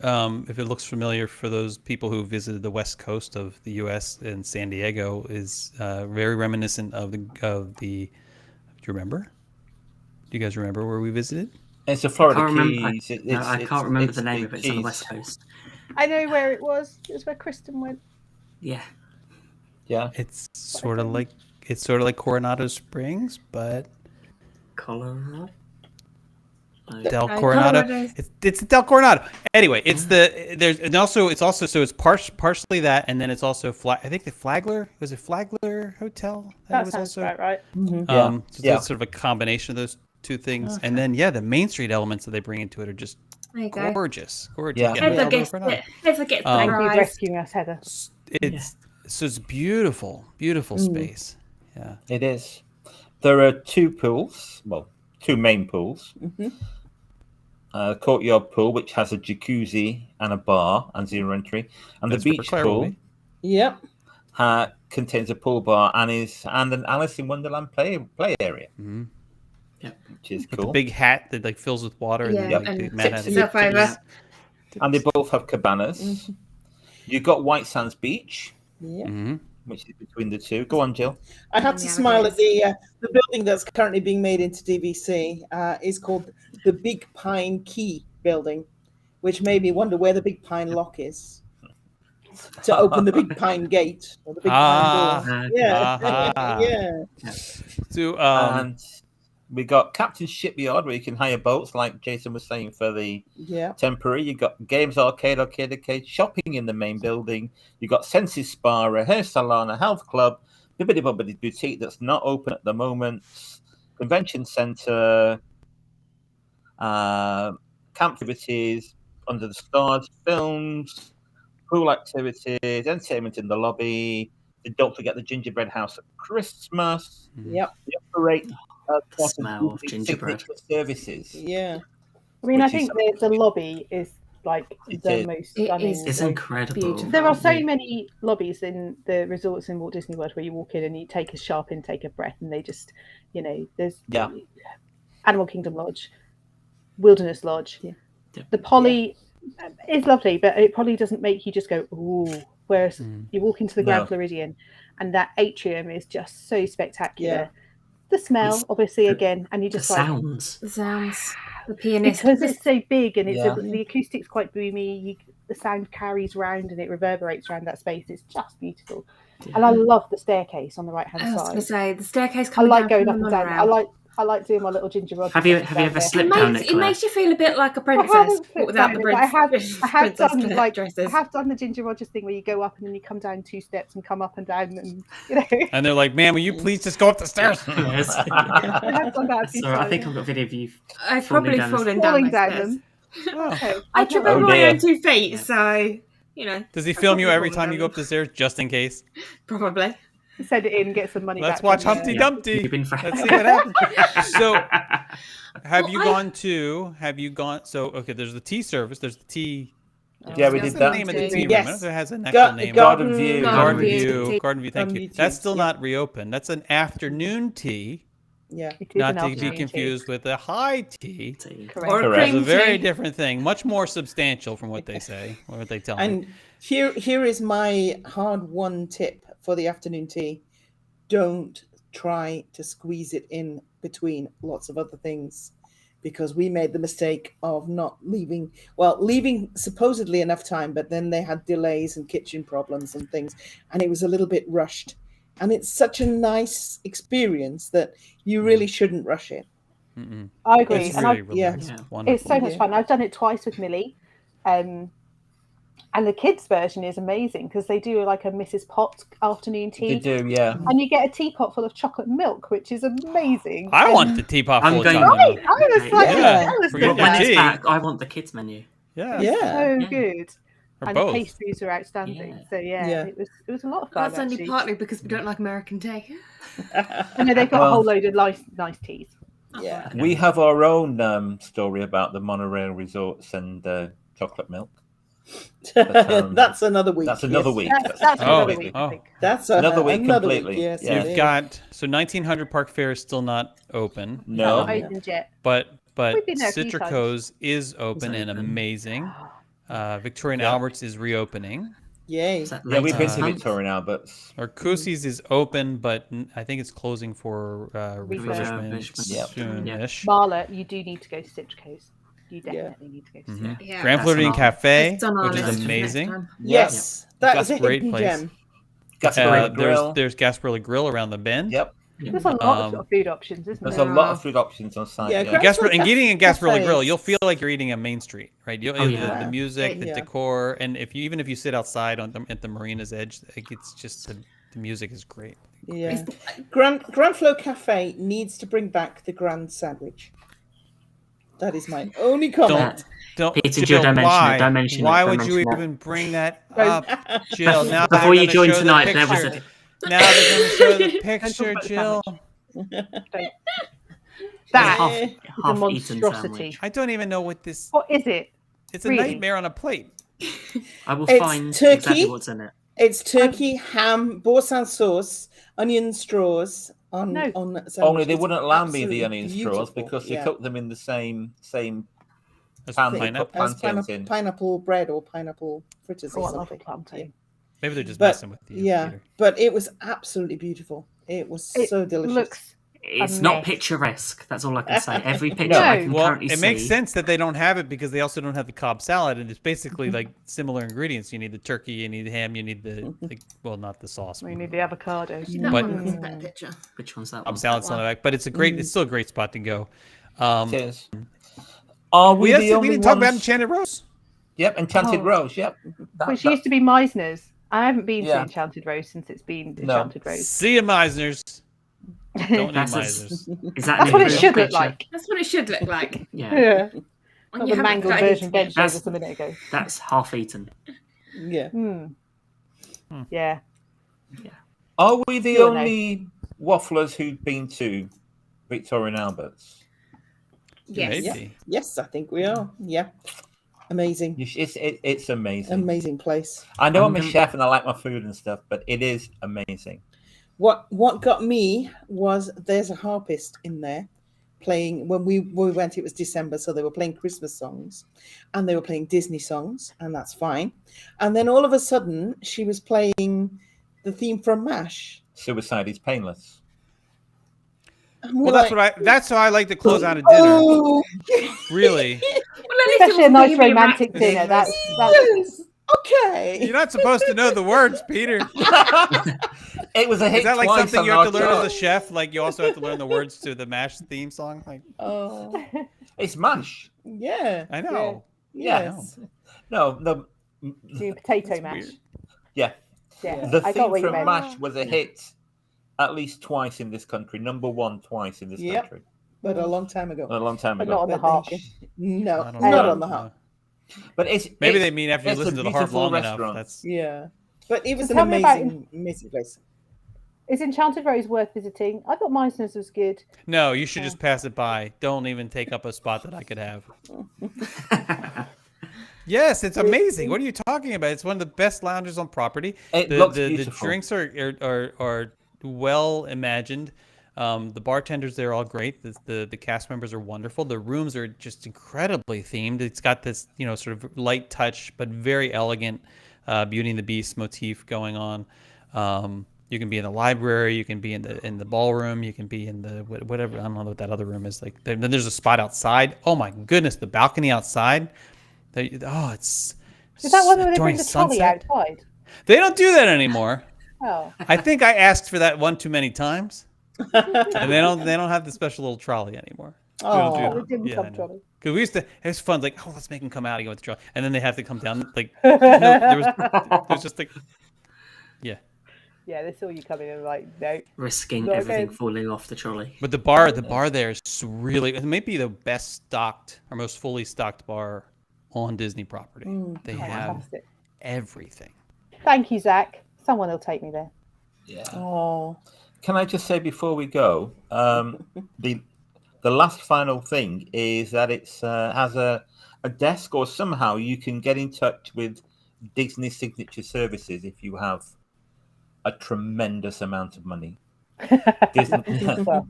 S3: if it looks familiar for those people who visited the west coast of the U.S. and San Diego, is very reminiscent of the. Do you remember? Do you guys remember where we visited?
S2: It's the Florida
S1: can't remember-
S2: Keys.
S1: I can't remember
S2: it's
S1: the name of it. It's on the
S2: Keys.
S1: West Coast.
S6: I know where it was. It was where Kristen went.
S1: Yeah.
S2: Yeah.
S3: It's sort of like Coronado Springs, but
S1: Colorado?
S3: Del
S5: Oh,
S3: Coronado.
S5: Colorado.
S3: It's Del Coronado. Anyway, it's partially that, and then it's also I think the Flagler Flagler Hotel.
S6: That
S3: was
S6: sounds
S3: also
S6: about right.
S2: Yeah.
S3: so
S2: Yeah.
S3: it's sort of a combination of those two things, and then the Main Street elements that they bring into it are just
S5: There you go.
S3: gorgeous.
S2: Yeah.
S5: Heather gets
S6: Thank you
S5: her
S6: for
S5: eyes.
S6: rescuing us, Heather.
S3: It's beautiful space. Yeah.
S2: It is. There are two pools. Well, two main pools. Courtyard pool, which has a jacuzzi and a bar and zero entry, and
S3: That's
S2: the
S3: where
S2: beach
S3: Claire will
S2: pool
S3: be.
S4: Yep.
S2: contains a pool bar and an Alice in Wonderland play area,
S3: Mhm.
S2: which is
S3: With
S2: cool.
S3: the big hat that like fills with water,
S5: Yeah,
S3: and then
S5: and
S3: the Mad Hatter-
S5: tips yourself over.
S2: And they both have cabanas. You've got White Sands Beach,
S4: Yep.
S3: Mhm.
S2: which is between the two. Go on, Jill.
S4: I had
S5: And
S4: to
S5: the
S4: smile at
S5: alligators.
S4: the building that's currently being made into DVC. Is called the Big Pine Key building, which made me wonder where the Big Pine lock is to open the Big Pine gate or the Big Pine door. Yeah,
S3: Ah.
S4: yeah.
S3: So,
S2: And We got Captain's Shipyard, where you can hire boats, like Jason was saying, for the temporary. You got Games Arcade, shopping in the main building. You got Senses Spa, a hair salon, a health club, Bibbidi Bobbidi Boutique that's not open at the moment, convention centre, camp activities, under the stars, films, pool activities, entertainment in the lobby. And don't forget the gingerbread house at Christmas.
S4: Yep.
S2: They operate
S1: The smell of gingerbread
S2: services.
S4: Yeah.
S6: I mean, I
S2: Which is-
S6: think the lobby is like
S2: It
S6: the
S2: is.
S6: most
S5: It
S6: stunning.
S5: is.
S1: It's
S6: like,
S1: incredible.
S5: beautiful.
S6: There are so many lobbies in the resorts in Walt Disney World where you walk in and you take a sharp intake of breath, and they just, there's Animal Kingdom Lodge, Wilderness Lodge.
S4: Yeah.
S6: The Poly is lovely, but it probably doesn't make you just go, ooh. Whereas you walk into the Grand Floridian and that atrium is just so spectacular.
S4: Yeah.
S6: The smell,
S1: It's-
S6: obviously, again, and you
S1: The
S6: just like,
S1: sounds.
S5: The sounds, the pianist.
S6: because it's so big and
S2: Yeah.
S6: the acoustic's quite boomy, the sound carries round and it reverberates around that space. It's just beautiful. And I love the staircase on the right hand
S5: I was going to
S6: side.
S5: say the staircase
S6: I
S5: coming
S6: like
S5: down
S6: going up
S5: from
S6: and
S5: the
S6: down.
S5: monorail.
S6: I like doing my little ginger rod.
S1: Have you ever slipped down it,
S5: It makes you feel a bit like a princess,
S6: haven't
S5: but without the
S6: but I have
S5: princess
S6: done like
S5: dresses.
S6: I have done the Ginger Rogers thing where you go up and then you come down 2 steps and come up and down and
S3: And they're like, "Man, will you please just go up the stairs?"
S1: Yes.
S6: I have done that a few
S1: Sorry, I
S6: times.
S1: think I've got a video of you.
S5: I've
S1: falling
S5: probably
S1: down the
S5: fallen
S6: falling
S5: down,
S6: down
S5: those
S6: them.
S5: stairs.
S3: Oh.
S6: Okay.
S5: I trip over
S2: Oh,
S5: my
S2: dear.
S5: own 2 feet, so
S3: Does he
S5: I've
S3: film you
S5: probably
S3: every
S5: fallen
S3: time you go
S5: down
S3: up the stairs, just in case?
S5: probably.
S6: Send it in, get some money
S3: Let's
S6: back.
S3: watch
S6: from
S3: Humpty
S6: the-
S3: Dumpty.
S1: You've been
S3: Let's see what happens. So, have you
S5: Well,
S3: gone? So, okay, there's the tea service. There's the tea.
S2: Yeah, we
S3: What's
S2: did
S3: the
S2: that.
S3: name of the
S5: Yes.
S3: tea room? I don't know if it has an actual name.
S2: Garden View.
S3: Garden
S5: View.
S3: View. Garden View. Thank
S4: Garden
S3: you.
S4: View
S3: That's
S4: tea,
S3: still
S4: yeah.
S3: not reopened. That's an afternoon tea,
S4: Yeah.
S6: It is
S3: not
S6: an
S3: to be
S6: afternoon tea.
S3: confused with a high tea.
S6: Correct.
S5: Or a
S2: Correct.
S3: It's a
S5: cream
S3: very
S5: tea.
S3: different thing, much more substantial from what they say, or what they tell me.
S4: And here is my hard-won tip for the afternoon tea. Don't try to squeeze it in between lots of other things, because we made the mistake of not leaving supposedly enough time, but then they had delays and kitchen problems and things, and it was a little bit rushed. And it's such a nice experience that you really shouldn't rush it.
S3: Mm-mm.
S6: I agree.
S3: It's
S6: And
S3: really
S4: yeah.
S3: relaxed.
S1: Yeah.
S3: Wonderful.
S6: it's so much
S4: Yeah.
S6: fun. I've done it twice with Millie. And the kids' version is amazing because they do like a Mrs. Potts afternoon tea.
S2: You do, yeah.
S6: And you get a teapot full of chocolate milk, which is amazing.
S3: I
S6: And-
S3: want the teapot
S1: I'm
S3: full of
S1: going-
S3: chocolate
S6: Right,
S3: milk.
S6: I was
S1: Okay,
S6: like,
S3: yeah.
S6: jealous
S3: Forget
S6: of
S3: your
S1: When
S6: that.
S1: it's
S3: tea.
S1: back, I want the kids menu.
S3: Yeah.
S4: Yeah.
S6: So
S1: Yeah.
S6: good.
S3: Or
S6: And
S3: both.
S6: the pastries are outstanding.
S1: Yeah.
S6: So
S4: Yeah.
S6: it was a lot of fun.
S5: That's only
S6: actually.
S5: partly because we don't like American tea.
S6: And then they've got a
S2: Well-
S6: whole load of nice teas.
S4: Yeah.
S2: We have our own story about the monorail resorts and chocolate milk.
S4: That's another week.
S2: That's another
S4: yes.
S2: week.
S6: That's
S3: Oh,
S6: another week, I
S3: oh.
S6: think.
S4: That's
S2: Another week completely.
S4: Week, yes,
S2: Yeah.
S4: it
S3: You've
S4: is.
S3: got 1900 Park Fair is still not open.
S2: No.
S6: Not opened yet.
S3: But
S6: We've been there a few
S3: Citrico's is open and
S1: open.
S3: amazing. Victoria and
S2: Yeah.
S3: Albert's is reopening.
S4: Yay.
S1: Is that
S2: Yeah, we've
S1: later
S2: been
S1: this
S2: to
S1: month?
S2: Victoria and Albert's.
S3: Or Cousie's is open, but I think it's closing for refurbishment
S1: Refurbishment.
S2: Yep.
S3: soon-ish.
S6: Marla, you do need to go to Citrico's. You definitely need to go to
S3: Mhm.
S6: Citrico's.
S5: Yeah.
S3: Grand
S1: That's
S3: Floridian
S1: on our-
S3: Cafe,
S5: It's on our
S3: which
S5: list
S3: is
S5: for next
S3: amazing.
S5: time.
S4: Yes, that is
S3: That's
S4: a
S3: a great
S4: hidden
S3: place.
S4: gem.
S2: Gasparilla Grill.
S3: There's Gasparilla Grill around the bend.
S2: Yep.
S6: There's a lot
S3: Um,
S6: of food options, isn't
S2: There's
S6: there?
S2: a lot of food options on site.
S4: Yeah,
S2: Yeah.
S4: Gra-
S3: And getting a Gasparilla
S4: Cafe
S3: Grill,
S4: is-
S3: you'll feel like you're eating a Main Street, right?
S1: Oh, yeah.
S3: The music, the
S4: Yeah.
S3: decor, and even if you sit outside at the marina's edge, like, it's just the music is great.
S4: Yeah. Grand Flow Cafe needs to bring back the Grand Sandwich. That is my only comment.
S3: Don't,
S1: Peter,
S3: Jill,
S1: don't mention it,
S3: why?
S1: don't mention it,
S3: Why
S1: don't
S3: would you
S1: mention it.
S3: even bring that up, Jill? Now
S1: Before
S3: they're
S1: you
S3: gonna
S1: joined
S3: show the
S1: tonight, there was
S3: picture.
S1: a
S3: Now they're going to show the picture,
S6: about the
S3: Jill.
S6: That
S1: half,
S6: is a
S1: half-eaten
S6: monstrosity.
S1: sandwich.
S3: I don't even know what this.
S6: What is it?
S3: It's a
S6: Really?
S3: nightmare on a plate.
S1: I will
S4: It's
S1: find
S4: turkey.
S1: exactly what's in it.
S4: It's turkey, ham, boursin sauce, onion straws on
S6: No.
S4: on that sandwich.
S2: Only they
S4: It's
S2: wouldn't allow me
S4: absolutely
S2: the onion straws
S4: beautiful.
S2: because you
S4: Yeah.
S2: cook them in the same
S3: As
S2: pan they
S3: pineapple.
S2: put
S4: As
S2: plantains in.
S4: pineapple bread or pineapple fritters
S6: Oh,
S4: or
S6: I love
S4: something.
S6: it, plantain.
S3: Maybe they're just
S4: But
S3: messing with you.
S4: yeah,
S3: Peter.
S4: but it was absolutely beautiful. It was
S6: It
S4: so delicious.
S6: looks
S1: It's
S6: a
S1: not
S6: mess.
S1: picturesque. That's all I can say. Every picture
S6: No.
S1: I can
S3: Well,
S1: currently
S3: it
S1: see.
S3: makes sense that they don't have it because they also don't have the Cobb salad, and it's basically like similar ingredients. You need the turkey, you need the ham, you need the well, not the sauce.
S6: We need the avocado.
S5: Actually, that
S3: But-
S5: one was a better picture.
S1: Which one's that
S3: Cobb
S1: one?
S3: salad's not back, but it's a great. It's still a great spot to go.
S2: Cheers. Are we, the
S3: We
S2: only
S3: didn't talk about
S2: ones?
S3: Enchanted Rose.
S2: Yep, Enchanted
S6: Oh.
S2: Rose. Yep.
S6: Which used to be Meisner's. I haven't been
S2: Yeah.
S6: to Enchanted Rose since it's been
S2: No.
S6: Enchanted Rose.
S3: See you, Meisner's. Don't need
S1: That's
S3: Meisner's.
S1: Is that
S6: That's
S1: an
S6: what it
S1: improved
S6: should look
S1: picture?
S6: like.
S5: That's what it should look like.
S1: Yeah,
S6: Yeah.
S5: When
S6: Not
S5: you
S6: the
S5: haven't
S6: mangled
S5: got
S6: version
S5: it.
S6: Ben showed
S1: That's-
S6: us a minute ago.
S1: that's half eaten.
S4: Yeah.
S6: Yeah.
S2: Are we the
S6: Still no.
S2: only wafflers who've been to Victoria and Albert's?
S5: Yes.
S3: Maybe.
S4: Yes, I think we are. Yeah. Amazing.
S2: It's amazing.
S4: Amazing place.
S2: I know I'm a
S1: gonna-
S2: chef and I like my food and stuff, but it is amazing.
S4: What got me was there's a harpist in there playing when we went, it was December, so they were playing Christmas songs and they were playing Disney songs, and that's fine. And then all of a sudden she was playing the theme from MASH.
S2: Suicide is painless.
S4: And we're
S3: Well,
S4: like,
S3: that's how I like to close out a dinner.
S4: oh,
S3: Really.
S5: Well, at least it
S6: Especially a
S5: wasn't
S6: nice
S5: giving you
S6: romantic
S5: rat-
S6: dinner. That's
S4: yes. Okay.
S3: You're not supposed to know the words, Peter.
S2: It was a hit
S3: Is that like
S2: twice
S3: something
S2: on
S3: you have to
S2: our
S3: learn
S2: show.
S3: as a chef? Like you also have to learn the words to the MASH theme song? Like
S4: Oh,
S2: It's MASH.
S4: yeah.
S3: I know.
S4: Yes.
S2: No.
S6: doing potato mash.
S3: weird.
S2: Yeah.
S6: Yeah.
S2: The
S6: I got
S2: theme
S6: what you
S2: from
S6: meant.
S2: MASH was a hit at least twice in this country. Number one twice in this
S4: Yep.
S2: country.
S4: But a long time ago.
S2: A long time
S6: But
S2: ago.
S6: not on the
S4: But
S6: harp.
S4: No,
S3: I don't
S4: not
S3: know.
S4: on the harp.
S2: But it's
S3: Maybe
S2: it's-
S3: they mean after you
S2: it's a
S3: listen to the harp
S2: beautiful
S3: long
S2: restaurant.
S3: enough. That's
S4: Yeah. But it was
S6: So
S4: an
S6: tell me about
S4: amazing place.
S6: Is Enchanted Rose worth visiting? I thought Meisner's was good.
S3: no. You should just pass it by. Don't even take up a spot that I could have. Yes, it's amazing. What are you talking about? It's one of the best lounges on property.
S2: It
S3: The
S2: looks
S3: the
S2: beautiful.
S3: drinks are well imagined. The bartenders there are all great. The cast members are wonderful. The rooms are just incredibly themed. It's got this sort of light touch but very elegant Beauty and the Beast motif going on. You can be in the library. You can be in the ballroom. You can be in the whatever. I don't know what that other room is like. Then there's a spot outside. Oh my goodness, the balcony outside. It's
S6: Is that one where they
S3: during
S6: bring the trolley
S3: sunset.
S6: outside?
S3: They don't do that anymore.
S6: Oh,
S3: I think I asked for that one too many times, and they don't have the special little trolley anymore. They don't do
S4: Oh,
S3: that.
S6: the dim
S3: Yeah,
S6: sum
S3: I know.
S6: trolley.
S3: Because we used to, it was fun. Like, let's make them come out again with the trolley, and then they have to come down. Like, no, there was just like, yeah.
S6: Yeah, they saw you coming and like, no.
S1: Risking
S6: Okay.
S1: everything falling off the trolley.
S3: But the bar there is really, it may be the best stocked or most fully stocked bar on Disney property. They have
S6: Fantastic.
S3: everything.
S6: Thank you, Zach. Someone will take me there.
S2: Yeah.
S4: oh.
S2: Can I just say before we go, the last final thing is that it's has a desk, or somehow you can get in touch with Disney Signature Services if you have a tremendous amount of money. Disney,
S6: Well,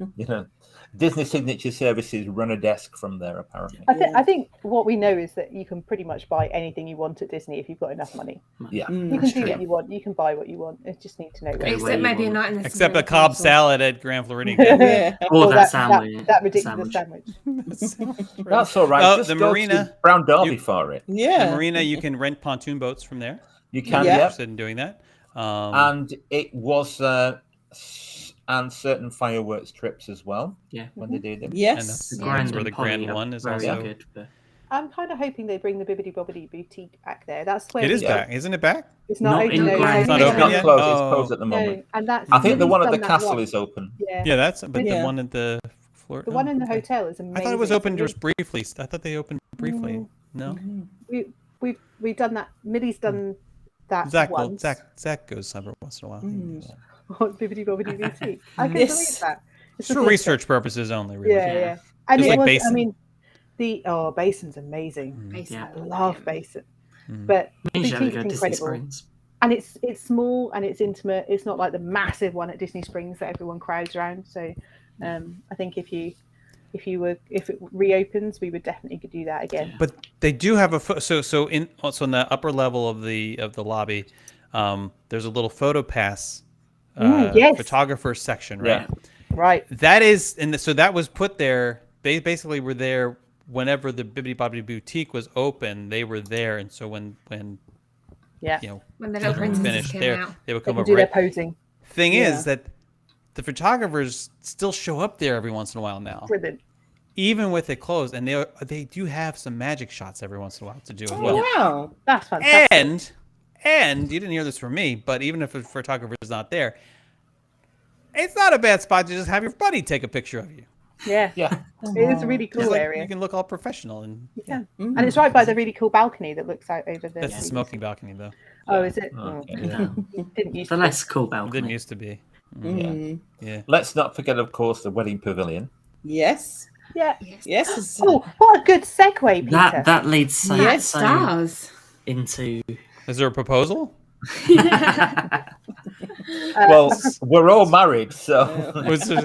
S2: Disney Signature Services run a desk from there, apparently.
S6: I think what we know is that you can pretty much buy anything you want at Disney if you've got enough money.
S2: Yeah.
S6: You can do what you want. You can buy what you want. You just need to know where.
S1: Where
S5: Except
S1: you
S5: maybe a
S1: want.
S5: night in the
S3: Except a
S5: Safari
S3: Cobb
S5: Castle.
S3: salad at Grand Floridian.
S4: Yeah.
S1: Or that
S6: that ridiculous
S1: sandwich.
S6: sandwich.
S2: That's all right.
S3: Oh,
S2: Just
S3: the
S2: go
S3: marina.
S2: to Brown Derby
S3: You-
S2: for it.
S4: Yeah.
S3: The marina, you can rent pontoon boats from there.
S2: You can,
S4: Yeah.
S2: yeah.
S3: Interested in doing that.
S2: And it was, and certain fireworks trips as well.
S1: Yeah.
S2: When they do them.
S3: And
S4: Yes.
S3: that's,
S1: The
S3: that's
S1: Grand
S3: where
S1: and
S3: the Grand
S1: Polly are
S3: One is
S1: very
S3: also.
S1: good. But
S6: I'm kind of hoping they bring the Bibbidi Bobbidi Boutique back there. That's where
S3: It is
S6: we-
S3: back, isn't it back?
S6: It's not,
S1: Not
S6: open.
S1: in
S6: no,
S1: Grand.
S3: It's not
S2: It's
S3: open
S2: not
S3: yet?
S2: closed. It's
S3: Oh.
S2: closed at the moment.
S6: No, and that's.
S2: I think the
S6: Millie's
S2: one at the
S6: done that
S2: castle
S6: one.
S2: is open.
S6: Yeah.
S3: Yeah, but
S4: Yeah.
S3: the one at the Florida.
S6: The one in the hotel is
S3: I
S6: amazing.
S3: thought it was open
S6: So
S3: just briefly. I thought they opened briefly. No,
S6: we've done that. Millie's done that
S3: Zach.
S6: once.
S3: Zach goes every once in a while.
S6: Bibbidi Bobbidi Boutique. I can
S4: Yes.
S6: believe that.
S3: It's for research purposes only, really.
S6: Yeah, yeah. And
S3: Just
S6: it
S3: like
S6: was.
S3: Basin.
S6: I mean, Basin's amazing.
S5: Basin.
S1: Yeah.
S6: I love Basin, but
S1: you should have to
S6: Boutique's
S1: go to Disney
S6: incredible.
S1: Springs.
S6: And it's small and it's intimate. It's not like the massive one at Disney Springs that everyone crowds around. So, I think if it reopens, we would definitely do that again.
S3: But they do have so in the upper level of the lobby, there's a little photo pass
S6: Yes.
S3: photographer section, right?
S2: Yeah.
S6: Right.
S3: That is, and so that was put there. They basically were there whenever the Bibbidi Bobbidi Boutique was open. They were there, and so when
S6: Yeah.
S3: you know
S5: When the little
S3: children
S5: princesses
S3: finished
S5: came
S3: there,
S5: out.
S3: they would
S6: They
S3: come
S6: can
S3: over.
S6: do their posing.
S3: Thing
S4: Yeah.
S3: is that the photographers still show up there every once in a while now,
S6: Brilliant.
S3: even with it closed, and they do have some magic shots every once in a while to do as
S4: Oh,
S3: well.
S4: wow.
S6: That's fantastic.
S3: And you didn't hear this from me, but even if a photographer is not there, it's not a bad spot to just have your buddy take a picture of you.
S6: Yeah.
S2: Yeah.
S6: It is a really cool
S3: It's like
S6: area.
S3: you can look all professional, and
S6: Yeah. And it's right by the really cool balcony that looks out over the.
S3: that's the smoking balcony, though.
S6: Oh, is it?
S2: Okay.
S1: Yeah.
S6: Didn't used
S1: The
S6: to.
S1: less cool
S3: It
S1: balcony.
S3: didn't used to be.
S4: Mm.
S3: Yeah.
S2: Let's not forget, of course, the wedding pavilion.
S4: Yes.
S6: Yeah.
S4: Yes.
S6: Oh, what a good segue, Peter.
S1: That leads so,
S4: Yes,
S1: so
S5: Stars.
S1: into
S3: Is there a proposal?
S2: Well, we're all married, so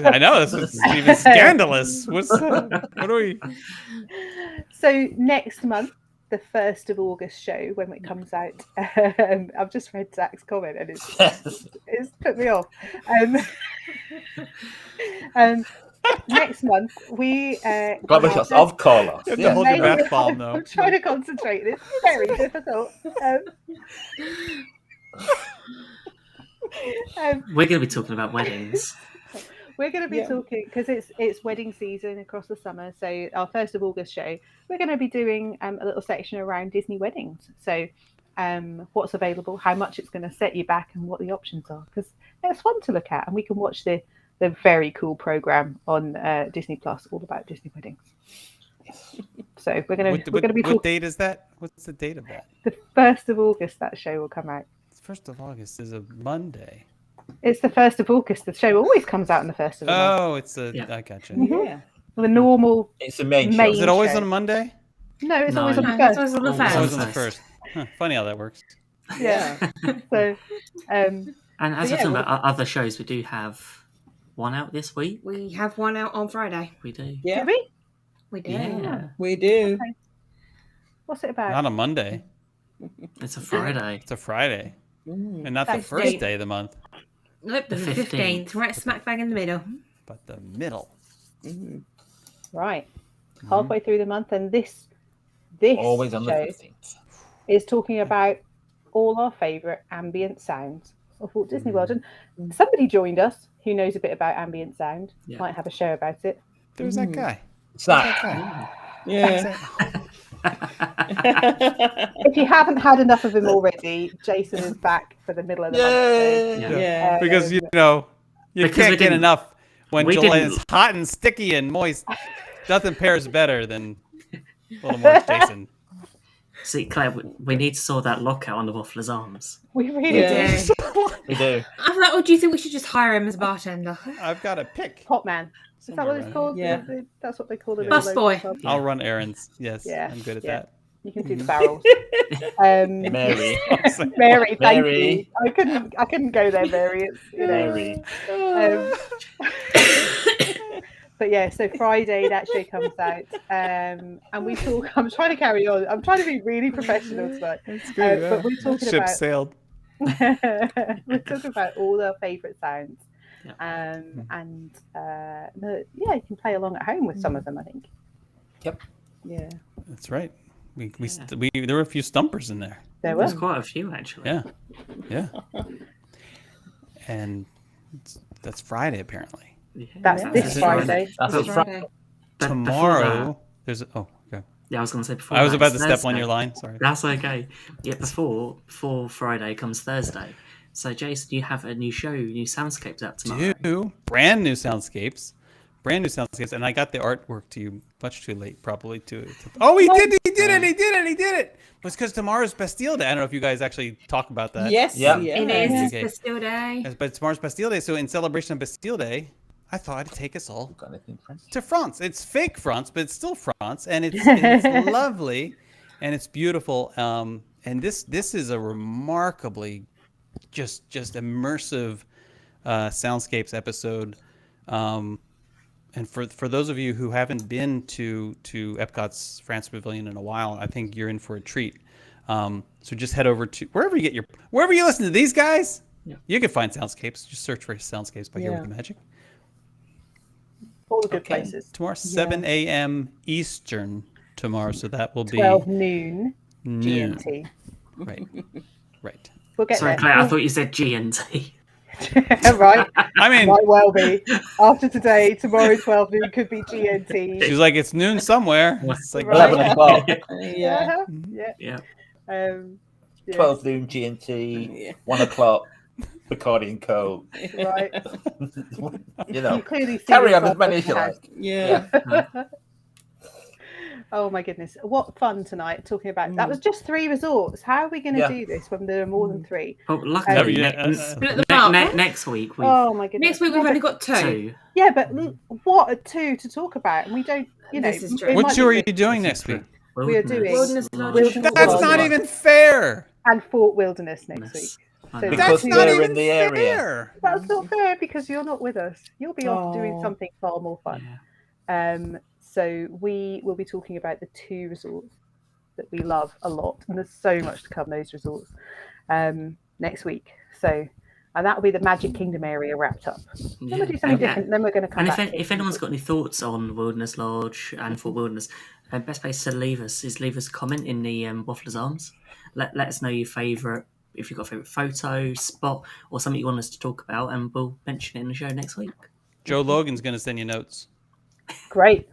S3: I know this is even scandalous. What are we?
S6: So next month, the 1st of August show, when it comes out, I've just read Zach's comment and it's put me off. Next month, we
S2: glamour shots of Carlos.
S3: You have to
S2: Yeah.
S3: hold your bath bomb, though.
S6: I'm trying to concentrate. It's very difficult.
S1: we're going to be talking about weddings.
S6: We're going to be talking because it's wedding season across the summer. So our 1st of August show, we're going to be doing a little section around Disney weddings. So what's available, how much it's going to set you back, and what the options are. Because it's fun to look at, and we can watch the very cool program on Disney Plus, all about Disney weddings. So we're going to be
S3: What
S6: talking.
S3: date is that? What's the date of that?
S6: The 1st of August, that show will come out.
S3: 1st of August is a Monday.
S6: It's the 1st of August. The show always comes out on the 1st of the month.
S3: Oh, it's a.
S1: Yeah.
S3: I gotcha.
S4: Yeah.
S6: The normal.
S2: It's the main
S6: Main-
S2: show.
S3: Is it always
S6: show.
S3: on a Monday?
S6: No, it's
S1: No.
S6: always on the
S5: No, it's
S6: 1st.
S5: always on the
S1: Always
S3: It's
S5: first.
S3: always on the
S1: First.
S3: first. Huh, funny how that works.
S6: Yeah. So,
S1: And as
S6: So,
S1: we're talking about other shows, we do have one out this week.
S5: We have one out on Friday.
S1: We do.
S4: Yeah.
S6: do we?
S5: We do.
S1: Yeah.
S4: We do.
S6: What's it about?
S3: Not a Monday.
S1: It's a Friday.
S3: It's a Friday,
S4: Mm.
S3: and not the
S5: That's
S3: first
S5: great.
S3: day of the month,
S5: Nope, the
S1: The
S5: 15th. Right smack bang in the middle.
S3: but the middle.
S4: Mm.
S6: Right. Halfway through the month, and this
S2: Always on the
S6: show
S2: 15th.
S6: is talking about all our favourite ambient sounds of Walt Disney World. And somebody joined us who knows a bit about ambient sound.
S1: Yeah.
S6: Might have a show about it.
S3: There's that guy.
S2: Zach.
S4: Yeah.
S6: If you haven't had enough of him already, Jason is back for the middle of the month.
S2: Yay!
S4: Yeah.
S3: Because you
S1: Because we
S3: can't get
S1: didn't-
S3: enough when
S1: we
S3: July
S1: didn't-
S3: is hot and sticky and moist. Nothing pairs better than a little more Jason.
S1: See, Claire, we need to sort that lockout on the Wafflers' arms.
S6: We really
S4: Yeah.
S6: do.
S2: We do.
S5: I'm like, oh, do you think we should just hire him as a bartender?
S3: I've got a pick.
S6: Hot man. Is that what it's
S3: Somewhere
S6: called?
S4: Yeah.
S6: That's what they call it.
S5: Bus boy.
S3: I'll run errands. Yes,
S6: Yeah,
S3: I'm good at
S6: yeah.
S3: that.
S6: You can do the barrels.
S2: Mary.
S6: Mary, thank
S2: Mary.
S6: you. I couldn't go there, Mary. It's, you know.
S2: Mary.
S6: But yeah, so Friday that show comes out, and we talk. I'm trying to carry on. I'm trying to be really professional tonight. But we're talking
S3: Ship
S6: about
S3: sailed.
S6: we're talking about all our favourite sounds,
S1: Yeah.
S6: and yeah, you can play along at home with some of them. I think.
S4: Yeah.
S3: That's right. We there were a few stumpers in there.
S6: There were.
S1: There's quite a few, actually.
S3: Yeah. And that's Friday apparently.
S1: Yeah.
S6: That's
S1: That's
S6: this
S1: it.
S6: Friday.
S2: That's
S1: But
S2: it.
S5: Friday.
S1: But before
S3: Tomorrow there's okay.
S1: yeah, I was going to say before.
S3: I was
S1: that,
S3: about to
S1: it's
S3: step on
S1: Thursday.
S3: your line. Sorry.
S1: That's okay. Yeah, before Friday comes Thursday. So, Jason, you have a new show, new soundscapes out tomorrow.
S3: Brand new soundscapes, and I got the artwork to you much too late, probably Oh, he did it. It was because tomorrow's Bastille Day. I don't know if you guys actually talk about that.
S4: Yes.
S2: Yeah.
S4: Yeah.
S5: It is.
S3: Okay.
S5: It's Bastille Day.
S3: But tomorrow's Bastille Day, so in celebration of Bastille Day, I thought I'd take us all
S2: Got anything, friends?
S3: to France. It's fake France, but it's still France, and it's lovely, and it's beautiful. And this is a remarkably just immersive soundscapes episode. And for those of you who haven't been to Epcot's France Pavilion in a while, I think you're in for a treat. So just head over to wherever you listen to these guys.
S1: Yeah.
S3: You can find soundscapes. Just search for soundscapes by Here with the Magic.
S6: All the good
S2: Okay.
S6: places.
S3: Tomorrow, 7 a.m. Eastern tomorrow, so that will be
S6: 12 noon
S3: noon.
S6: GMT.
S3: Right. Right.
S6: We'll get
S1: Sorry,
S6: there.
S1: Claire, I thought you said GNT.
S6: Right.
S3: I mean,
S6: Might well be. After today, tomorrow 12 noon could be GMT.
S3: she's like, it's noon somewhere. It's like,
S6: Right.
S2: 11 o'clock,
S4: Yeah.
S6: Yeah.
S1: Yeah.
S6: Yeah.
S2: 12 noon GMT,
S4: Yeah.
S2: 1 o'clock, Bacardi and Coke.
S6: Right.
S2: You
S6: You
S2: know,
S6: clearly see
S2: carry
S6: this
S2: on as many as you
S6: beforehand.
S2: like.
S4: Yeah.
S6: Oh my goodness. What fun tonight talking about that was just 3 resorts. How are we going to
S2: Yeah.
S6: do this when there are more than 3?
S1: Well, luckily,
S5: Split them up.
S1: next week we've
S6: Oh my goodness.
S5: Next week we've only got 2.
S1: 2.
S6: Yeah, but what are 2 to talk about? And we don't,
S5: This is true.
S6: it
S3: what
S6: might
S3: 2 are
S6: be
S3: you doing next week?
S6: We are doing
S5: Wilderness Lodge.
S6: Wilderness
S3: That's
S6: Lodge
S3: not even fair.
S6: and Fort Wilderness next week. So
S2: Because
S3: That's
S6: two-
S3: not
S2: they're
S3: even
S2: in the area.
S3: fair.
S6: That's not fair because you're not with us. You'll be off doing
S4: Oh.
S6: something far more fun.
S1: Yeah.
S6: So we will be talking about the 2 resorts that we love a lot, and there's so much to come those resorts next week. So, and that will be the Magic Kingdom area wrapped up. Then we'll do something different. Then we're going to come
S1: And
S6: back.
S1: if anyone's got any thoughts on Wilderness Lodge and Fort Wilderness, best place to leave us is leave us a comment in the Wafflers Arms. Let us know your favourite, if you've got a favourite photo, spot, or something you want us to talk about, and we'll mention it in the show next week.
S3: Joe Logan's going to send you notes.
S6: Great.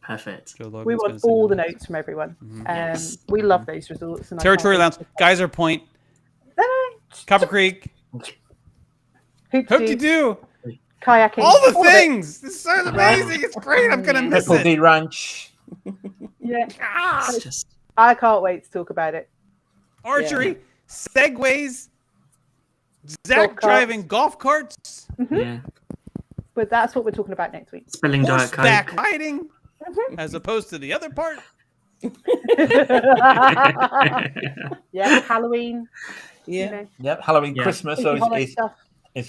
S1: Perfect.
S3: Joe Logan's
S6: We
S3: gonna
S6: want
S3: send you
S6: all the notes from everyone.
S1: Yes.
S6: We love those resorts. And I
S3: Territory
S6: can't
S3: Lounge, Geyser Point,
S6: wait.
S3: Copper Creek,
S6: Hoop
S3: Hope
S6: to
S3: you do.
S6: kayaking.
S3: All the
S6: of it.
S3: things. This sounds amazing. It's great. I'm going to miss
S2: Triple
S3: it.
S2: D Ranch.
S6: Yeah.
S1: It's just
S6: I can't wait to talk about it.
S3: Archery, segways,
S6: Golf
S3: Zach
S6: carts.
S3: driving golf carts,
S1: yeah,
S6: But that's what we're talking about next week.
S1: spilling Diet
S3: horseback
S1: Coke.
S3: riding, as opposed to the other part.
S6: Yeah, Halloween.
S4: Yeah.
S6: You know,
S2: Yep, Halloween,
S1: Yeah.
S2: Christmas
S6: spooky holiday
S2: is
S6: stuff.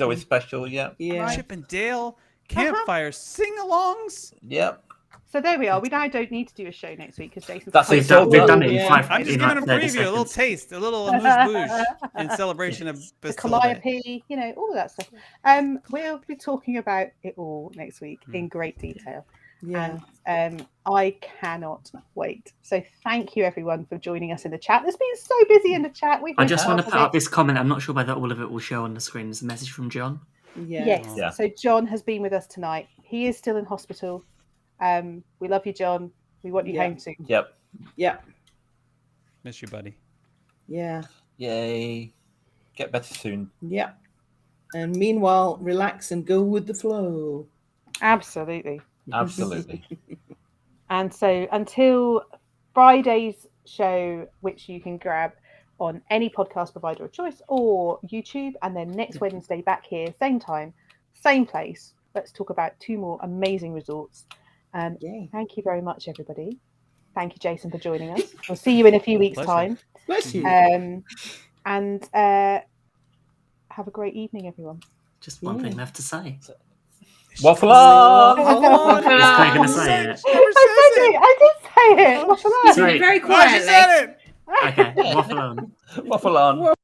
S2: always special. Yeah,
S4: Yeah.
S3: Chip and Dale, campfire sing-alongs.
S2: yep.
S6: So there we are. We now don't need to do a show next week because Jason's
S2: That's
S6: coming.
S2: it. So
S1: We've done it in
S4: Yeah.
S1: 5
S3: I'm just
S1: in
S3: giving
S1: like
S3: them a
S1: 30
S3: preview, a little
S1: seconds.
S3: taste, a little amuse-bouche in celebration of
S6: the
S3: Bastille Day.
S6: Calliope, you know, all of that stuff. We'll be talking about it all next week in great detail.
S4: Yeah.
S6: And I cannot wait. So thank you everyone for joining us in the chat. It's been so busy in the chat.
S1: I just want to put up this comment. I'm not sure whether all of it will show on the screen. It's a message from John.
S4: Yeah.
S6: Yes.
S2: Yeah.
S6: So John has been with us tonight. He is still in hospital. We love you, John. We want you
S4: Yeah.
S6: home soon.
S2: Yep.
S4: Yeah.
S3: Miss you, buddy.
S4: Yeah.
S2: Yay. Get better soon.
S4: Yeah. And meanwhile, relax and go with the flow.
S6: Absolutely.
S2: Absolutely.
S6: And so until Friday's show, which you can grab on any podcast provider of choice or YouTube, and then next Wednesday back here, same time, same place. Let's talk about 2 more amazing resorts.
S4: Yay.
S6: Thank you very much, everybody. Thank you, Jason, for joining us. We'll see you in a few weeks'
S3: Pleasure.
S6: time.
S4: Bless you.
S6: And have a great evening, everyone.
S1: Just one thing left to say.
S2: Waffle on!
S1: Is Claire going to say it?
S6: I did say it. What's that?
S1: Sorry.
S5: Very
S3: Oh, she
S5: quietly.
S3: said it.
S1: Okay, waffle on.
S2: Waffle on.